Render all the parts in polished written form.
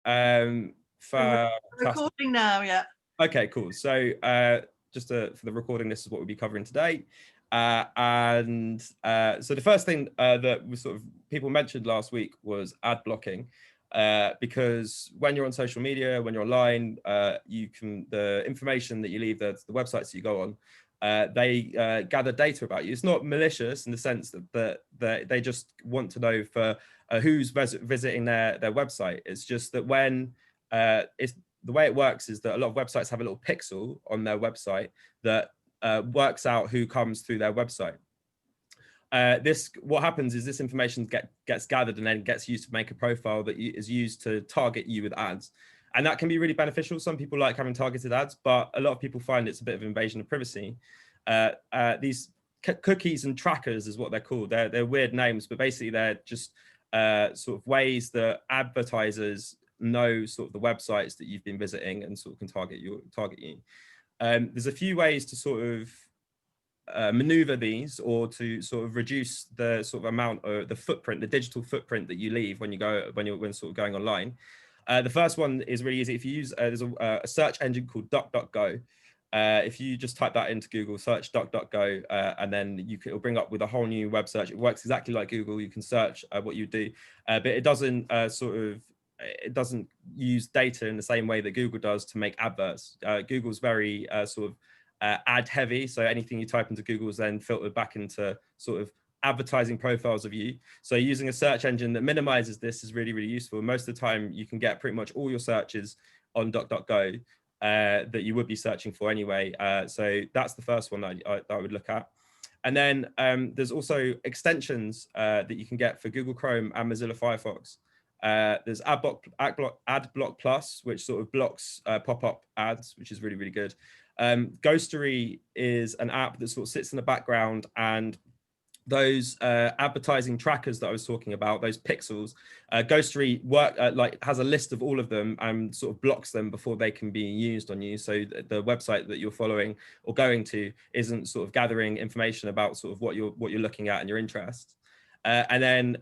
For recording now, yeah. Okay, cool. So just for the recording, this is what we'll be covering today. So the first thing that was sort of people mentioned last week was ad blocking. Because when you're on social media, when you're online, the information that you leave, the websites that you go on, they gather data about you. It's not malicious in the sense that they just want to know for who's visiting their website. It's just that when the way it works is that a lot of websites have a little pixel on their website that works out who comes through their website. What happens is this information gets gathered and then gets used to make a profile that is used to target you with ads. And that can be really beneficial. Some people like having targeted ads, but a lot of people find it's a bit of invasion of privacy. These cookies and trackers is what they're called. They're weird names, but basically they're just sort of ways that advertisers know sort of the websites that you've been visiting and sort of can target you. There's a few ways to sort of maneuver these, or to sort of reduce the sort of amount of the footprint, the digital footprint that you leave when you're sort of going online. The first one is really easy. If you use there's a search engine called DuckDuckGo. If you just type that into Google, search DuckDuckGo, and then it'll bring up with a whole new web search. It works exactly like Google. You can search what you do, but it doesn't it doesn't use data in the same way that Google does to make adverts. Google's very sort of ad heavy, so anything you type into Google is then filtered back into sort of advertising profiles of you. So using a search engine that minimizes this is really, really useful. Most of the time you can get pretty much all your searches on DuckDuckGo that you would be searching for anyway. So that's the first one that I would look at. And then there's also extensions that you can get for Google Chrome and Mozilla Firefox. There's AdBlock Plus, which sort of blocks pop-up ads, which is really, really good. Ghostery is an app that sort of sits in the background, and those advertising trackers that I was talking about, those pixels, Ghostery has a list of all of them and sort of blocks them before they can be used on you. So the website that you're following or going to isn't sort of gathering information about sort of what you're looking at and your interests. And then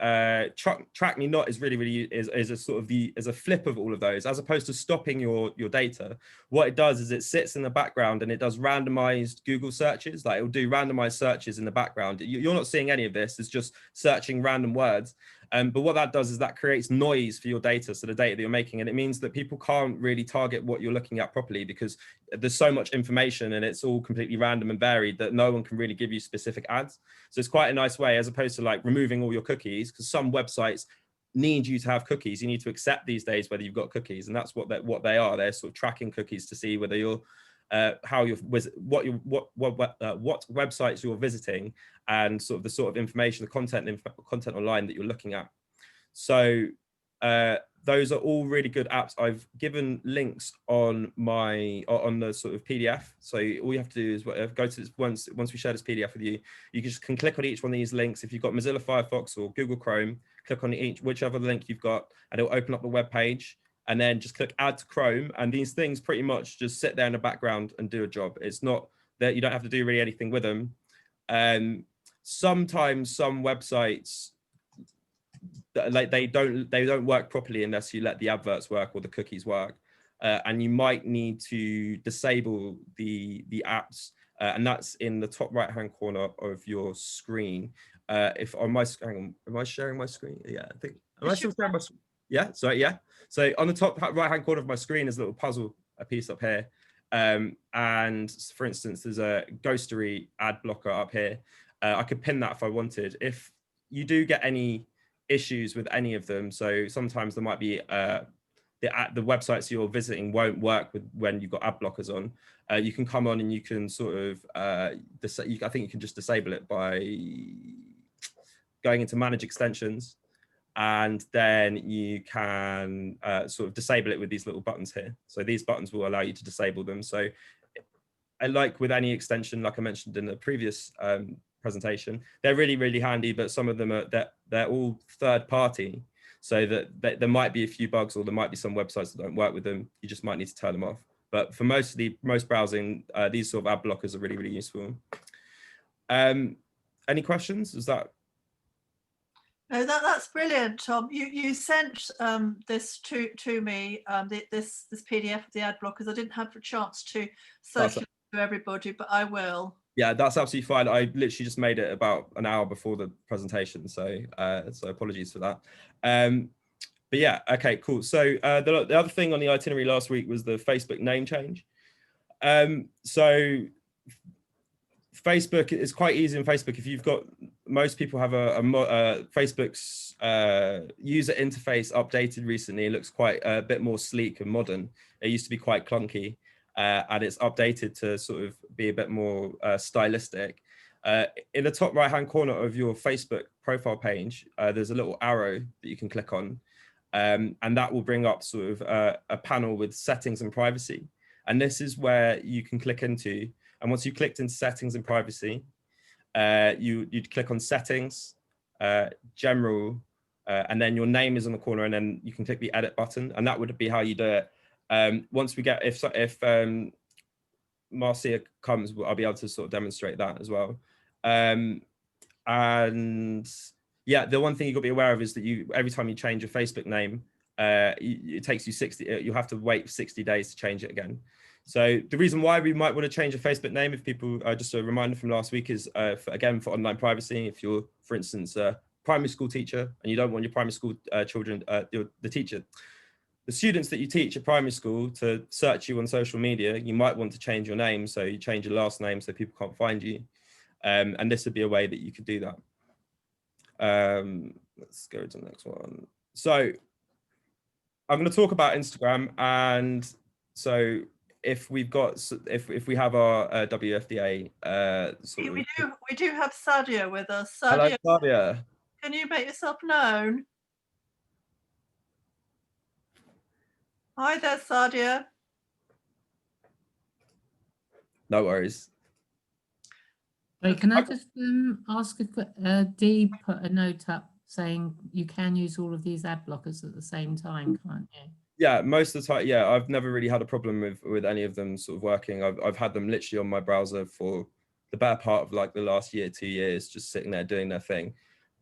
Track Me Not is really is a sort of is a flip of all of those. As opposed to stopping your data, what it does is it sits in the background and it does randomized Google searches. Like, it'll do randomized searches in the background. You're not seeing any of this. It's just searching random words. But what that does is that creates noise for your data, so the data that you're making, and it means that people can't really target what you're looking at properly because there's so much information and it's all completely random and varied that no one can really give you specific ads. So it's quite a nice way, as opposed to like removing all your cookies, because some websites need you to have cookies. You need to accept these days whether you've got cookies, and that's what they are. They're sort of tracking cookies to see whether you're what websites you're visiting, and sort of the sort of information, the content online that you're looking at. So those are all really good apps. I've given links on the sort of PDF. So all you have to do is go to this, once we share this PDF with you, you can click on each one of these links. If you've got Mozilla Firefox or Google Chrome, click on whichever link you've got, and it'll open up the web page. And then just click Add to Chrome, and these things pretty much just sit there in the background and do a job. It's not that you don't have to do really anything with them. Sometimes some websites, like they don't work properly unless you let the adverts work or the cookies work, and you might need to disable the apps, and that's in the top right hand corner of your screen. If on my screen, am I sharing my screen? Yeah, I think. Am I still sharing my screen? Yeah, so yeah. So on the top right hand corner of my screen is a little puzzle, a piece up here. And for instance, there's a Ghostery ad blocker up here. I could pin that if I wanted. If you do get any issues with any of them, so sometimes there might be the websites you're visiting won't work when you've got ad blockers on. You can come on and you can sort of I think you can just disable it by going into manage extensions, and then you can sort of disable it with these little buttons here. So these buttons will allow you to disable them. So like with any extension, like I mentioned in the previous presentation, they're really handy, but some of them are they're all third party, so that there might be a few bugs, or there might be some websites that don't work with them. You just might need to turn them off. But for most browsing, these sort of ad blockers are really useful. Any questions? Is that? No, that's brilliant, Tom. You sent this to me, this PDF of the ad blockers. I didn't have a chance to circulate to everybody, but I will. Yeah, that's absolutely fine. I literally just made it about an hour before the presentation, so so apologies for that. But yeah, okay, cool. So the other thing on the itinerary last week was the Facebook name change. So Facebook is quite easy in Facebook. If you've got, most people have Facebook's user interface updated recently. It looks quite a bit more sleek and modern. It used to be quite clunky, and it's updated to sort of be a bit more stylistic. In the top right hand corner of your Facebook profile page, there's a little arrow that you can click on, and that will bring up sort of a panel with settings and privacy. And this is where you can click into. And once you clicked into settings and privacy, you'd click on settings, general, and then your name is on the corner, and then you can click the edit button, and that would be how you do it. Once we get, if Marcia comes, I'll be able to sort of demonstrate that as well. And yeah, the one thing you've got to be aware of is that every time you change your Facebook name, it takes you you have to wait 60 days to change it again. So the reason why we might want to change a Facebook name, if people, just a reminder from last week, is again, for online privacy. If you're, for instance, a primary school teacher and you don't want your primary school children, the students that you teach at primary school to search you on social media, you might want to change your name. So you change your last name so people can't find you. And this would be a way that you could do that. Let's go to the next one. So I'm going to talk about Instagram. And so if we have our WFDA, we do have Sadia with us. Sadia, hello, Sadia. Can you make yourself known? Hi there, Sadia. No worries. Wait, can I just ask if Dee put a note up saying you can use all of these ad blockers at the same time, can't you? Yeah, most of the time. Yeah, I've never really had a problem with any of them sort of working. I've had them literally on my browser for the better part of like the last year, 2 years, just sitting there doing their thing.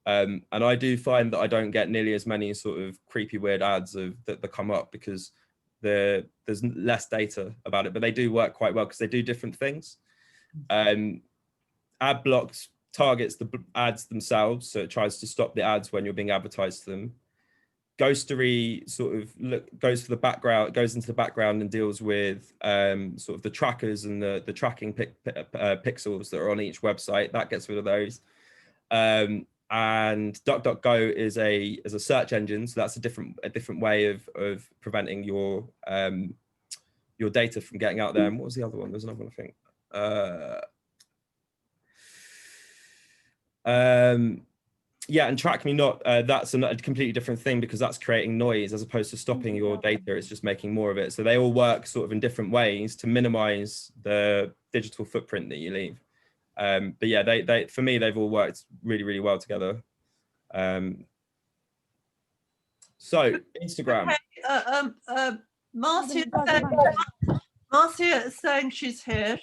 And I do find that I don't get nearly as many sort of creepy, weird ads that come up because there's less data about it, but they do work quite well because they do different things. Ad blocks targets the ads themselves, so it tries to stop the ads when you're being advertised to them. Ghostery sort of goes into the background and deals with sort of the trackers and the tracking pixels that are on each website. That gets rid of those. And DuckDuckGo is a search engine, so that's a different way of preventing your data from getting out there. And what was the other one? There's another one, I think. Yeah, and TrackMeNot, that's a completely different thing because that's creating noise as opposed to stopping your data. It's just making more of it. So they all work sort of in different ways to minimize the digital footprint that you leave. But yeah, they for me, they've all worked really, really well together. So Instagram. Okay, Marcia is saying she's here,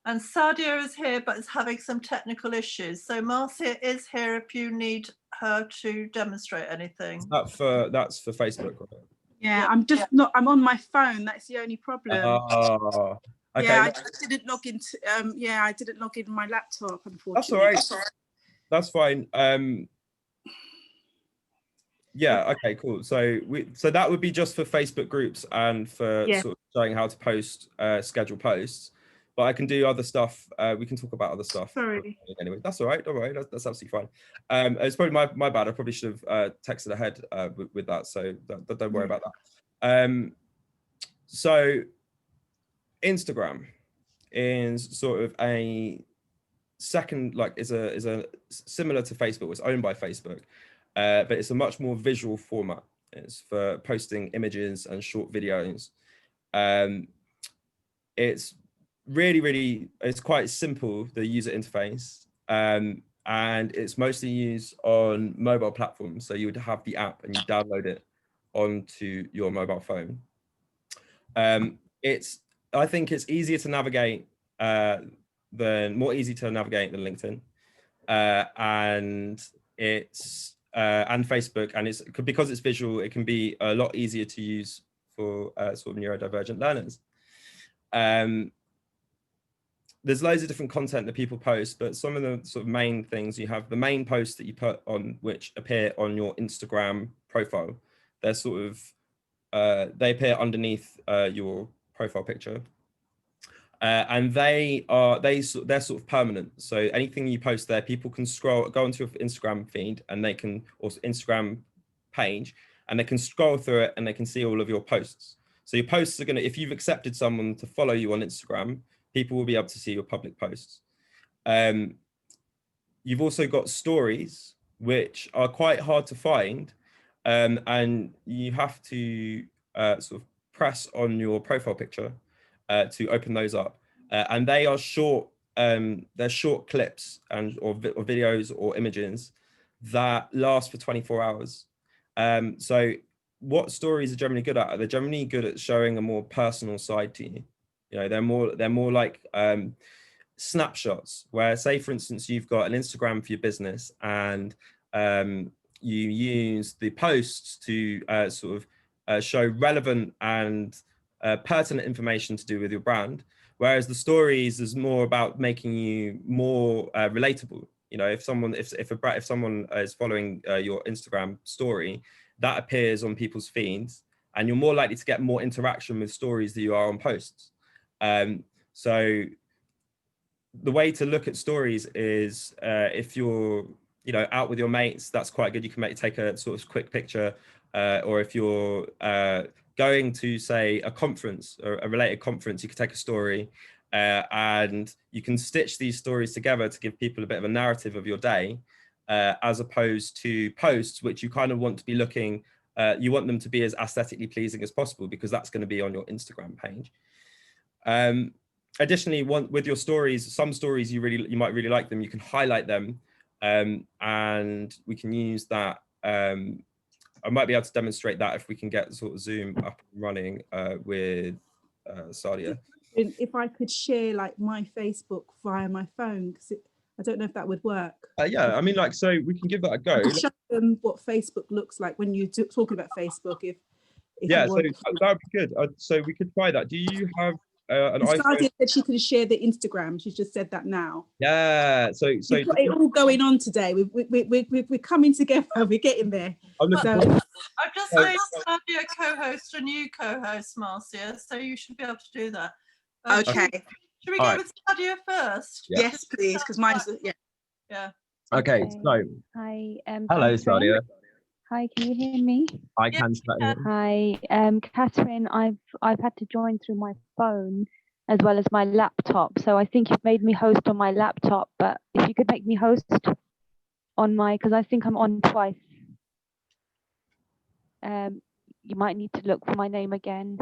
and Sadia is here, but is having some technical issues. So Marcia is here if you need her to demonstrate anything. That's for Facebook, right? Yeah, I'm just not. I'm on my phone. That's the only problem. Oh, okay. Yeah, I just didn't log into. Yeah, I didn't log in my laptop. Unfortunately, that's all right. That's fine. Yeah. Okay. Cool. So that would be just for Facebook groups and for sort of showing how to post schedule posts. But I can do other stuff. We can talk about other stuff. Sorry. Anyway, that's all right. Don't worry. That's absolutely fine. It's probably my bad. I probably should have texted ahead with that. So don't worry about that. So Instagram is sort of a second, like is a similar to Facebook. It's owned by Facebook, but it's a much more visual format. It's for posting images and short videos. It's really, it's quite simple, the user interface, and it's mostly used on mobile platforms. So you would have the app and you download it onto your mobile phone. I think it's easier to navigate more easy to navigate than LinkedIn, and it's and Facebook, and because it's visual, it can be a lot easier to use for sort of neurodivergent learners. There's loads of different content that people post, but some of the sort of main things, you have the main posts that you put on, which appear on your Instagram profile. They're sort of, they appear underneath your profile picture. And they're sort of permanent. So anything you post there, people can go onto your Instagram feed, and they can, or Instagram page, and they can scroll through it and they can see all of your posts. So your posts are going to, if you've accepted someone to follow you on Instagram, people will be able to see your public posts. You've also got stories, which are quite hard to find, and you have to sort of press on your profile picture to open those up, and they are short. They're short clips or videos or images that last for 24 hours. So what stories are generally good at? They're generally good at showing a more personal side to you. You know, they're more like snapshots, where, say, for instance, you've got an Instagram for your business, and you use the posts to sort of show relevant and pertinent information to do with your brand, whereas the stories is more about making you more relatable. You know, if someone is following your Instagram story, that appears on people's feeds, and you're more likely to get more interaction with stories than you are on posts. So the way to look at stories is if you're, you know, out with your mates, that's quite good. You can take a sort of quick picture, or if you're going to, say, a conference or a related conference, you can take a story, and you can stitch these stories together to give people a bit of a narrative of your day, as opposed to posts, which you kind of want to be looking, you want them to be as aesthetically pleasing as possible, because that's going to be on your Instagram page. Additionally, with your stories, some stories you might really like them, you can highlight them, and we can use that. I might be able to demonstrate that if we can get sort of Zoom up and running with Sadia. If I could share like my Facebook via my phone, because I don't know if that would work. Yeah, I mean, like, so we can give that a go. Show them what Facebook looks like when you're talking about Facebook. If yeah, so that would be good. So we could try that. Do you have an iPhone? Sadia said she could share the Instagram. She just said that now. Yeah, so we've got it all going on today. We're coming together. We're getting there. I've just made Sadia co-host a new co-host, Marcia, so you should be able to do that. Okay. Should we go with Sadia first? Yeah. Yes, please, because mine's yeah. Okay, so hi. hello, Sadia. Hi, can you hear me? I can. Hi, Catherine. I've had to join through my phone as well as my laptop, so I think you've made me host on my laptop. But if you could make me host on because I think I'm on twice. You might need to look for my name again.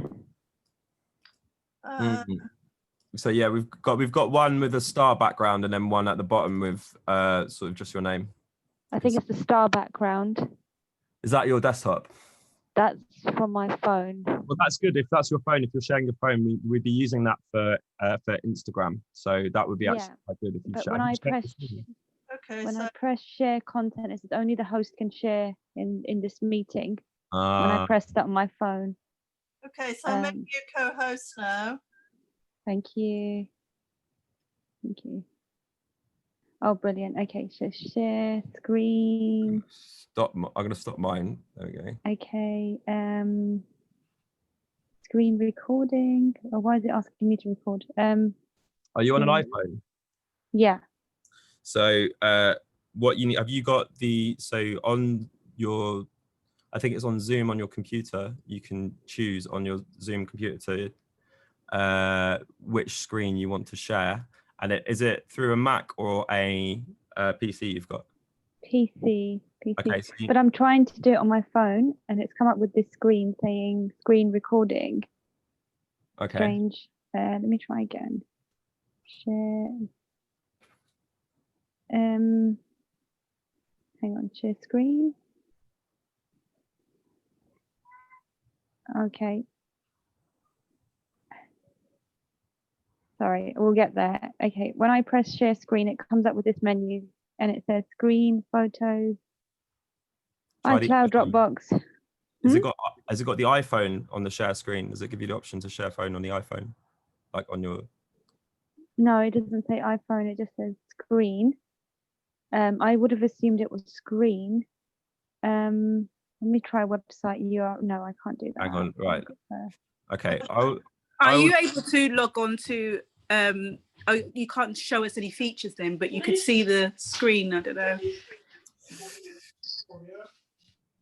So yeah, we've got one with a star background, and then one at the bottom with sort of just your name. I think it's the star background. Is that your desktop? That's from my phone. Well, that's good. If that's your phone, if you're sharing your phone, we'd be using that for Instagram. So that would be actually quite good if you share. When I press share content, it says only the host can share in this meeting. When I press that on my phone. Okay, so I'll make you co-host now. Thank you. Thank you. Oh, brilliant. Okay, so share screen. I'm going to stop mine. There we go. Okay. Screen recording. Oh, why is it asking me to record? Are you on an iPhone? Yeah. So what you need, have you got on your, I think it's on Zoom on your computer, you can choose on your Zoom computer which screen you want to share. And is it through a Mac or a PC you've got? PC. Okay, but I'm trying to do it on my phone, and it's come up with this screen saying screen recording. Okay. Strange. Let me try again. Share. Hang on. Share screen. Okay. Sorry, we'll get there. Okay, when I press share screen, it comes up with this menu, and it says screen, photos, Try the iCloud, iPhone. Dropbox. Has it got the iPhone on the share screen? Does it give you the option to share phone on the iPhone, like on your? No, it doesn't say iPhone. It just says screen. I would have assumed it was screen. Let me try website URL. No, I can't do that. Hang on, right. Okay, Are you able to log on to? Oh, you can't show us any features then, but you could see the screen. I don't know.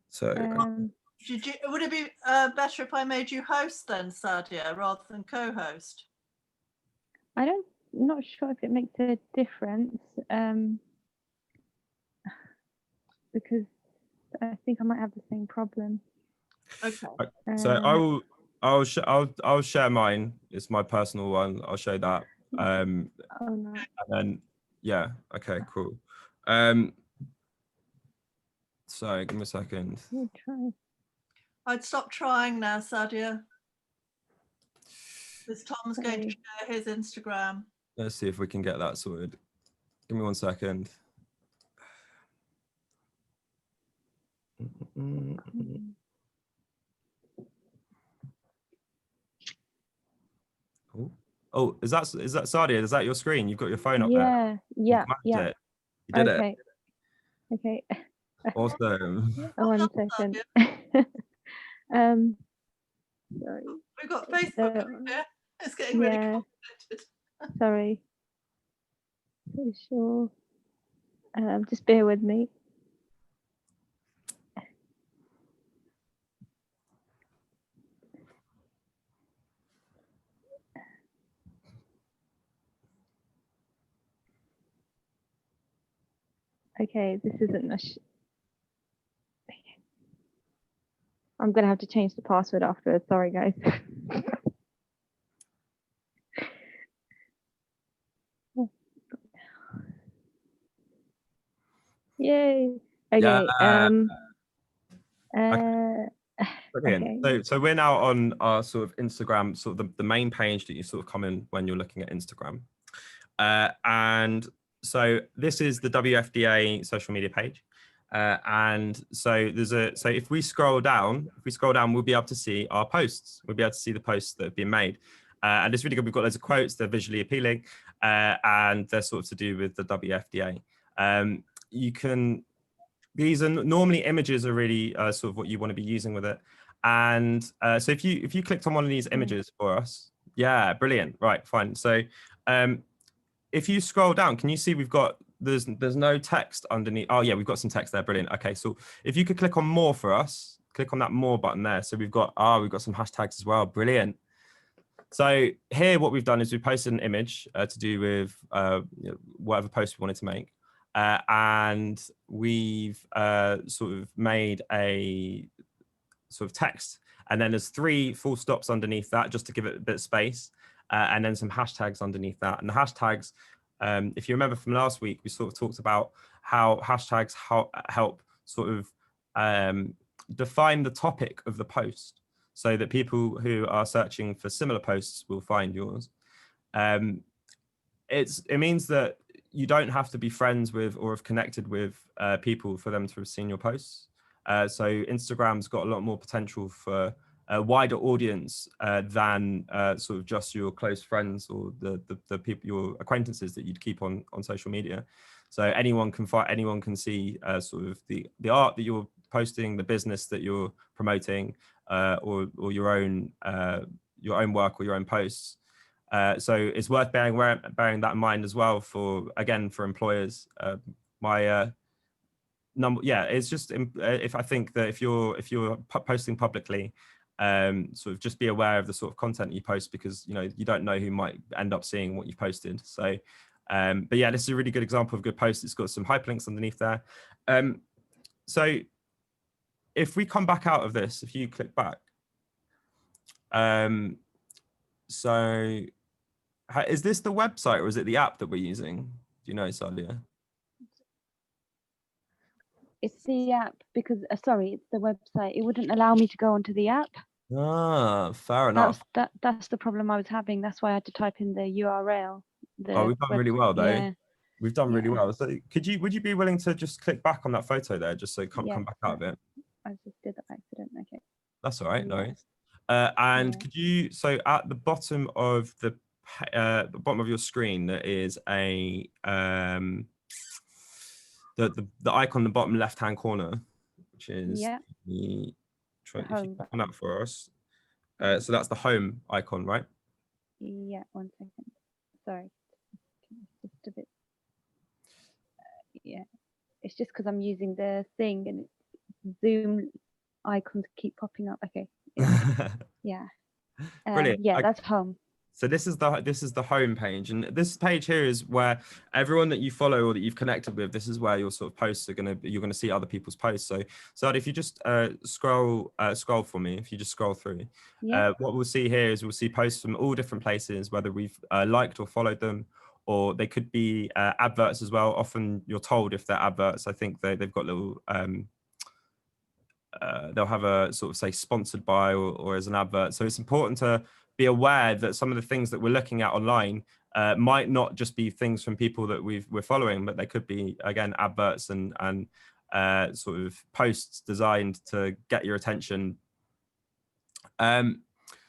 So Would it be better if I made you host then, Sadia, rather than co-host? Not sure if it makes a difference. Because I think I might have the same problem. Okay. so I'll share mine. It's my personal one. I'll show that. Oh no. And then yeah, okay, cool. So give me a second. Let me try. I'd stop trying now, Sadia. Because Tom's going to share his Instagram. Let's see if we can get that sorted. Give me 1 second. Oh, is that Sadia? Is that your screen? You've got your phone up there. Yeah. You did Okay. it. Okay. Awesome. Oh, 1 second. Sorry. We've got Facebook here. It's getting really complicated. Sorry. Pretty sure. Just bear with me. Okay, this isn't a. I'm gonna have to change the password afterwards. Sorry, guys. Yay. Okay. Brilliant. Okay. So we're now on our sort of Instagram, sort of the main page that you sort of come in when you're looking at Instagram. And so this is the WFDA social media page. And so so if we scroll down, we'll be able to see our posts. We'll be able to see the posts that have been made. And it's really good. We've got loads of quotes. They're visually appealing, and they're sort of to do with the WFDA. These are normally images are really sort of what you want to be using with it. And so if you clicked on one of these images for us, yeah, brilliant. Right, fine. So if you scroll down, can you see we've got there's no text underneath. Oh yeah, we've got some text there. Brilliant. Okay, so if you could click on more for us, click on that more button there. So we've got some hashtags as well. Brilliant. So here what we've done is we posted an image to do with whatever post we wanted to make. And we've sort of made a sort of text, and then there's 3 full stops underneath that just to give it a bit of space, and then some hashtags underneath that. And the hashtags, if you remember from last week, we sort of talked about how hashtags help sort of define the topic of the post, so that people who are searching for similar posts will find yours. It means that you don't have to be friends with or have connected with people for them to have seen your posts. So Instagram's got a lot more potential for a wider audience than sort of just your close friends or the people, your acquaintances that you'd keep on social media. So anyone can see sort of the art that you're posting, the business that you're promoting, or your own work or your own posts. So it's worth bearing that in mind as well for employers. It's just if I think that if you're posting publicly, sort of just be aware of the sort of content you post, because you don't know who might end up seeing what you've posted. So but yeah, this is a really good example of a good post. It's got some hyperlinks underneath there. So if we come back out of this, if you click back, so is this the website or is it the app that we're using? Do you know, Sadia? It's the app because, sorry, it's the website. It wouldn't allow me to go onto the app. Ah, fair enough. That's the problem I was having. That's why I had to type in the URL. We've done really well though. Yeah. We've done really well. So would you be willing to just click back on that photo there, just so come back out of it? That's all right, no Yeah. worries. And Yeah. could you, so at the bottom of the bottom of your screen, there is a the icon in the bottom left hand corner, which is Yeah. the try The if you home click on that for us. Yeah. So that's the home icon, right? Yeah, 1 second. Sorry. Just a bit. Yeah. It's just because I'm using the thing and Zoom icons keep popping up. Okay. Yeah. Brilliant. Yeah, Okay. that's home. So this is the home page, and this page here is where everyone that you follow or that you've connected with, this is where your sort of posts are you're gonna see other people's posts. So if you just scroll for me, if you just scroll through, Yeah. what we'll see here is we'll see posts from all different places, whether we've liked or followed them, or they could be adverts as well. Often you're told if they're adverts. I think they've got little they'll have a sort of say sponsored by or as an advert. So it's important to be aware that some of the things that we're looking at online might not just be things from people that we're following, but they could be, again, adverts and sort of posts designed to get your attention.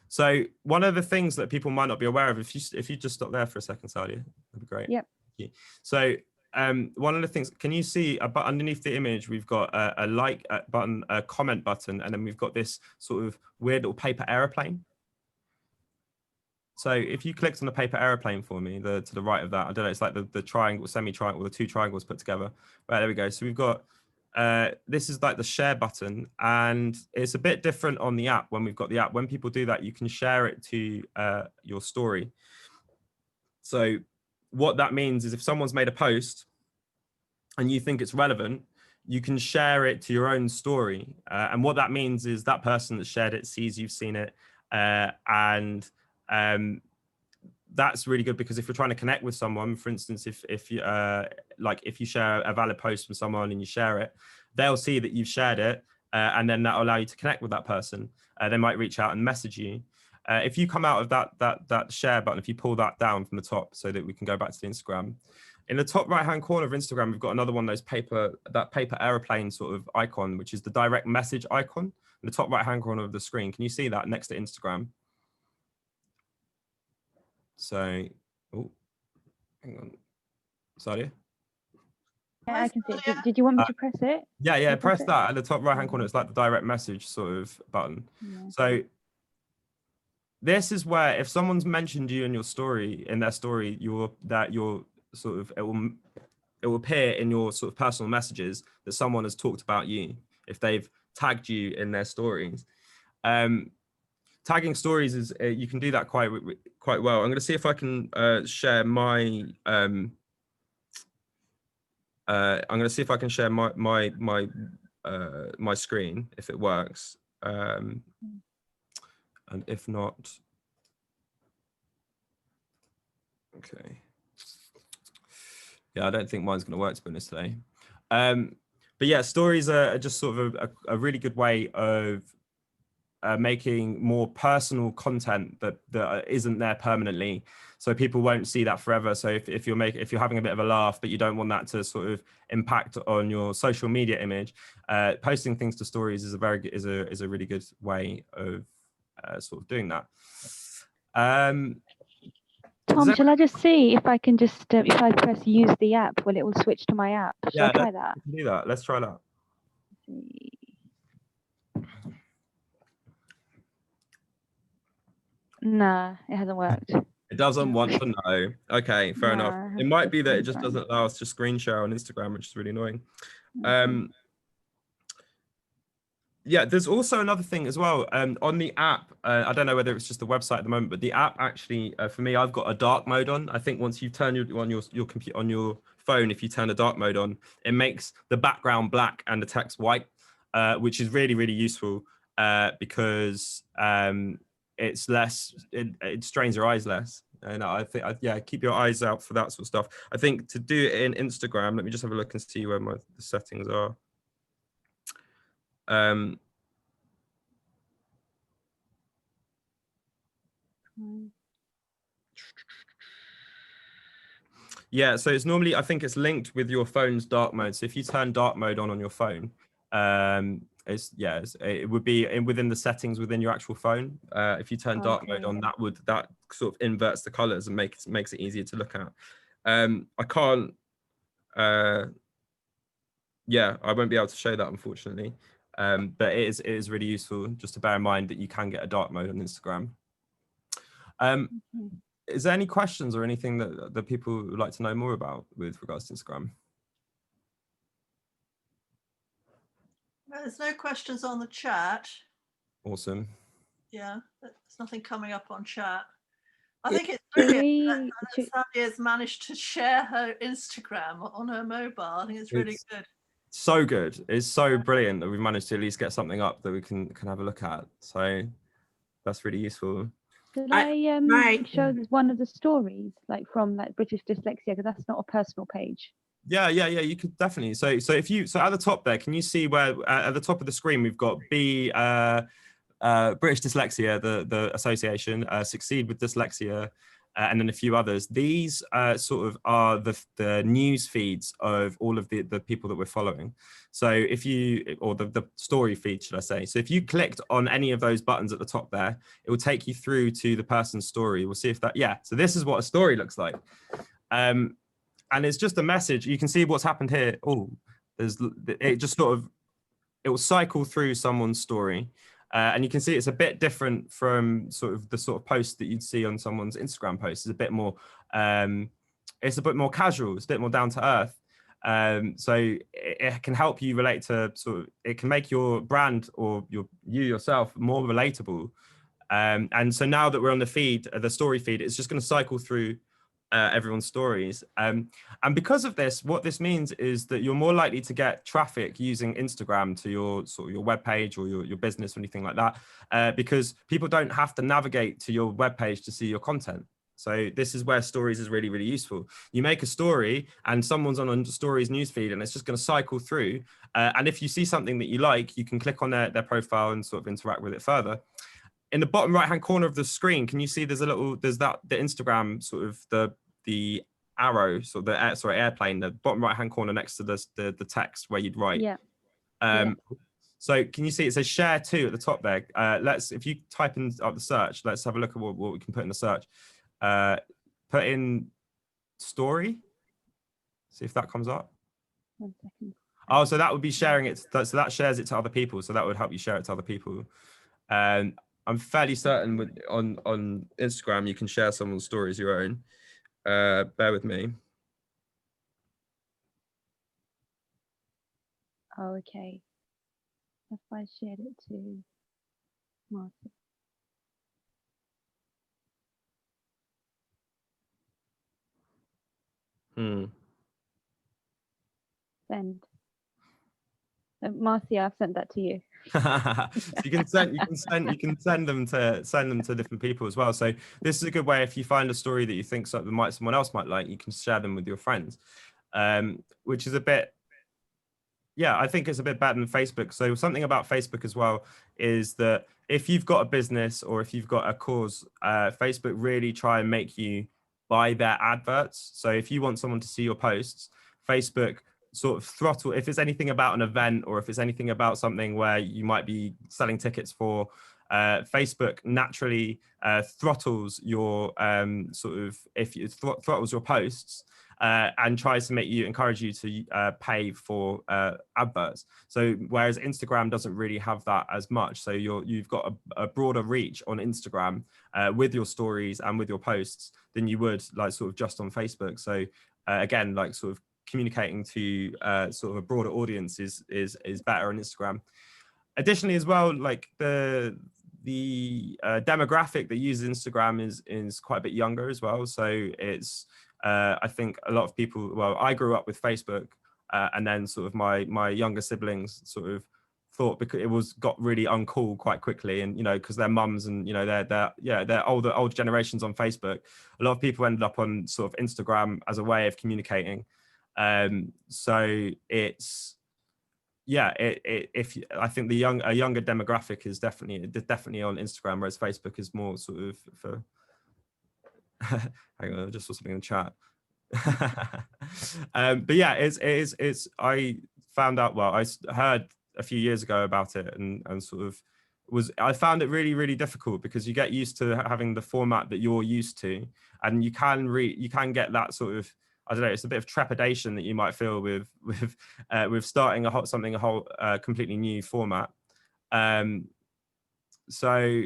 So one of the things that people might not be aware of, if you just stop there for a second, Sadia, that'd be great. Yep. Thank you. So one of the things, can you see underneath the image, we've got a like button, a comment button, and then we've got this sort of weird little paper airplane. So if you clicked on the paper airplane for me, to the right of that, I don't know, it's like the triangle, semi-triangle, the two triangles put together. Right, there we go. So we've got, this is like the share button, and it's a bit different on the app when we've got the app. When people do that, you can share it to your story. So what that means is if someone's made a post and you think it's relevant, you can share it to your own story. And what that means is that person that shared it sees you've seen it. And that's really good, because if you're trying to connect with someone, for instance, if you if you share a valid post from someone and you share it, they'll see that you've shared it, and then that'll allow you to connect with that person. They might reach out and message you. If you come out of that share button, if you pull that down from the top so that we can go back to the Instagram, in the top right hand corner of Instagram, we've got another one of those paper airplane sort of icon, which is the direct message icon in the top right hand corner of the screen. Can you see that next to Instagram? So, oh, hang on, Sadia? Yeah, I can see it. Did you want me to press it? Yeah, You press it? that at the top right hand corner. It's like the direct message sort of button. Yeah. So this is where if someone's mentioned you in your story, in their story, it will appear in your sort of personal messages that someone has talked about you if they've tagged you in their stories. Tagging stories is you can do that quite well. I'm going to see if I can share my I'm going to see if I can share my screen if it works, and if not, okay. Yeah, I don't think mine's going to work, to be honest, today. But yeah, stories are just sort of a really good way of making more personal content that isn't there permanently, so people won't see that forever. So if you're having a bit of a laugh but you don't want that to sort of impact on your social media image, posting things to stories is a really good way of sort of doing that. Tom, shall I just see if I can just if I press use the app, will it will switch to my app? Shall I try that? Do that. Let's try that. Nah, it hasn't worked. It doesn't want to know. Okay, fair enough. Nah, It might be that it it's just fine. doesn't allow us to screen share on Instagram, which is really annoying. Yeah, there's also another thing as well. On the app, I don't know whether it's just the website at the moment, but the app actually, for me, I've got a dark mode on. I think once you turn on your phone, if you turn the dark mode on, it makes the background black and the text white, which is really, really useful because it's less, it strains your eyes less. And I think, yeah, keep your eyes out for that sort of stuff. I think to do it in Instagram, let me just have a look and see where the settings are. Yeah, so it's normally, I think it's linked with your phone's dark mode. So if you turn dark mode on your phone, it would be within the settings within your actual phone. If you turn dark mode Okay. on, that sort of inverts the colors and makes it easier to look at. I can't. Yeah, I won't be able to show that, unfortunately. But it is really useful just to bear in mind that you can get a dark mode on Instagram. Okay. Is there any questions or anything that people would like to know more about with regards to Instagram? There's no questions on the chat. Awesome. Yeah, there's nothing coming up on chat. I think it's Should brilliant we, that Sally has managed to share her Instagram on her mobile. I think it's really good. So good. It's so brilliant that we've managed to at least get something up that we can have a look at. So that's really useful. should I- I right. show one of the stories, like from like British Dyslexia, because that's not a personal page. Yeah, you could definitely. So at the top there, can you see where at the top of the screen we've got British Dyslexia, the association, Succeed with Dyslexia, and then a few others. These sort of are the news feeds of all of the people that we're following. So if you, or the story feed, should I say. So if you clicked on any of those buttons at the top there, it will take you through to the person's story. We'll see if that, yeah. So this is what a story looks like. And it's just a message. You can see what's happened here. Oh, it just sort of, it will cycle through someone's story. And you can see it's a bit different from the sort of post that you'd see on someone's Instagram post. It's a bit more casual. It's a bit more down to earth. So it can help you relate to it can make your brand or you yourself more relatable. And so now that we're on the feed, the story feed, it's just going to cycle through everyone's stories. And because of this, what this means is that you're more likely to get traffic using Instagram to your your web page or your business or anything like that, because people don't have to navigate to your web page to see your content. So this is where stories is really, really useful. You make a story and someone's on a stories newsfeed and it's just going to cycle through. And if you see something that you like, you can click on their profile and sort of interact with it further. In the bottom right hand corner of the screen, can you see there's the Instagram sort of the arrow, airplane, the bottom right hand corner next to the text where you'd write. Yeah. So can you see it says share to at the top there? If you type in up the search, let's have a look at what we can put in the search. Put in story, see if that comes up. 1 second. Oh, so that would be sharing it. So that shares it to other people. So that would help you share it to other people. I'm fairly certain on Instagram, you can share someone's stories your own. Bear with me. Oh, okay. If I shared it to Martha. Send. Marcia, I've sent that to you. You can send them to different people as well. So this is a good way if you find a story that you think someone else might like, you can share them with your friends, which is a bit, yeah, I think it's a bit better than Facebook. So something about Facebook as well is that if you've got a business or if you've got a cause, Facebook really try and make you buy their adverts. So if you want someone to see your posts, Facebook sort of throttle, if it's anything about an event or if it's anything about something where you might be selling tickets for, Facebook naturally throttles your throttles your posts and tries to encourage you to pay for adverts. So whereas Instagram doesn't really have that as much, so you've got a broader reach on Instagram with your stories and with your posts than you would like sort of just on Facebook. So again, like sort of communicating to sort of a broader audience is better on Instagram. Additionally as well, like the demographic that uses Instagram is quite a bit younger as well. So it's I think a lot of people, well, I grew up with Facebook and then sort of my younger siblings sort of thought, because it got really uncool quite quickly, and because their mums and they're older generations on Facebook, a lot of people ended up on sort of Instagram as a way of communicating. So it's, yeah, I think a younger demographic is definitely on Instagram, whereas Facebook is more sort of for hang on, I just saw something in the chat. But yeah, it's I found out, well, I heard a few years ago about it, and sort of I found it really, really difficult because you get used to having the format that you're used to, and you can get that sort of, I don't know, it's a bit of trepidation that you might feel with starting a whole completely new format. So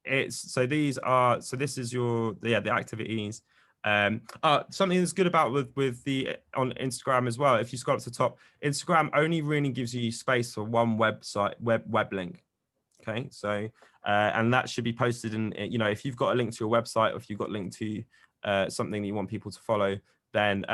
this is the activities. Something that's good about with the on Instagram as well, if you scroll up to the top, Instagram only really gives you space for one web link. Okay, so and that should be posted in, you know, if you've got a link to your website, or if you've got a link to something that you want people to follow, then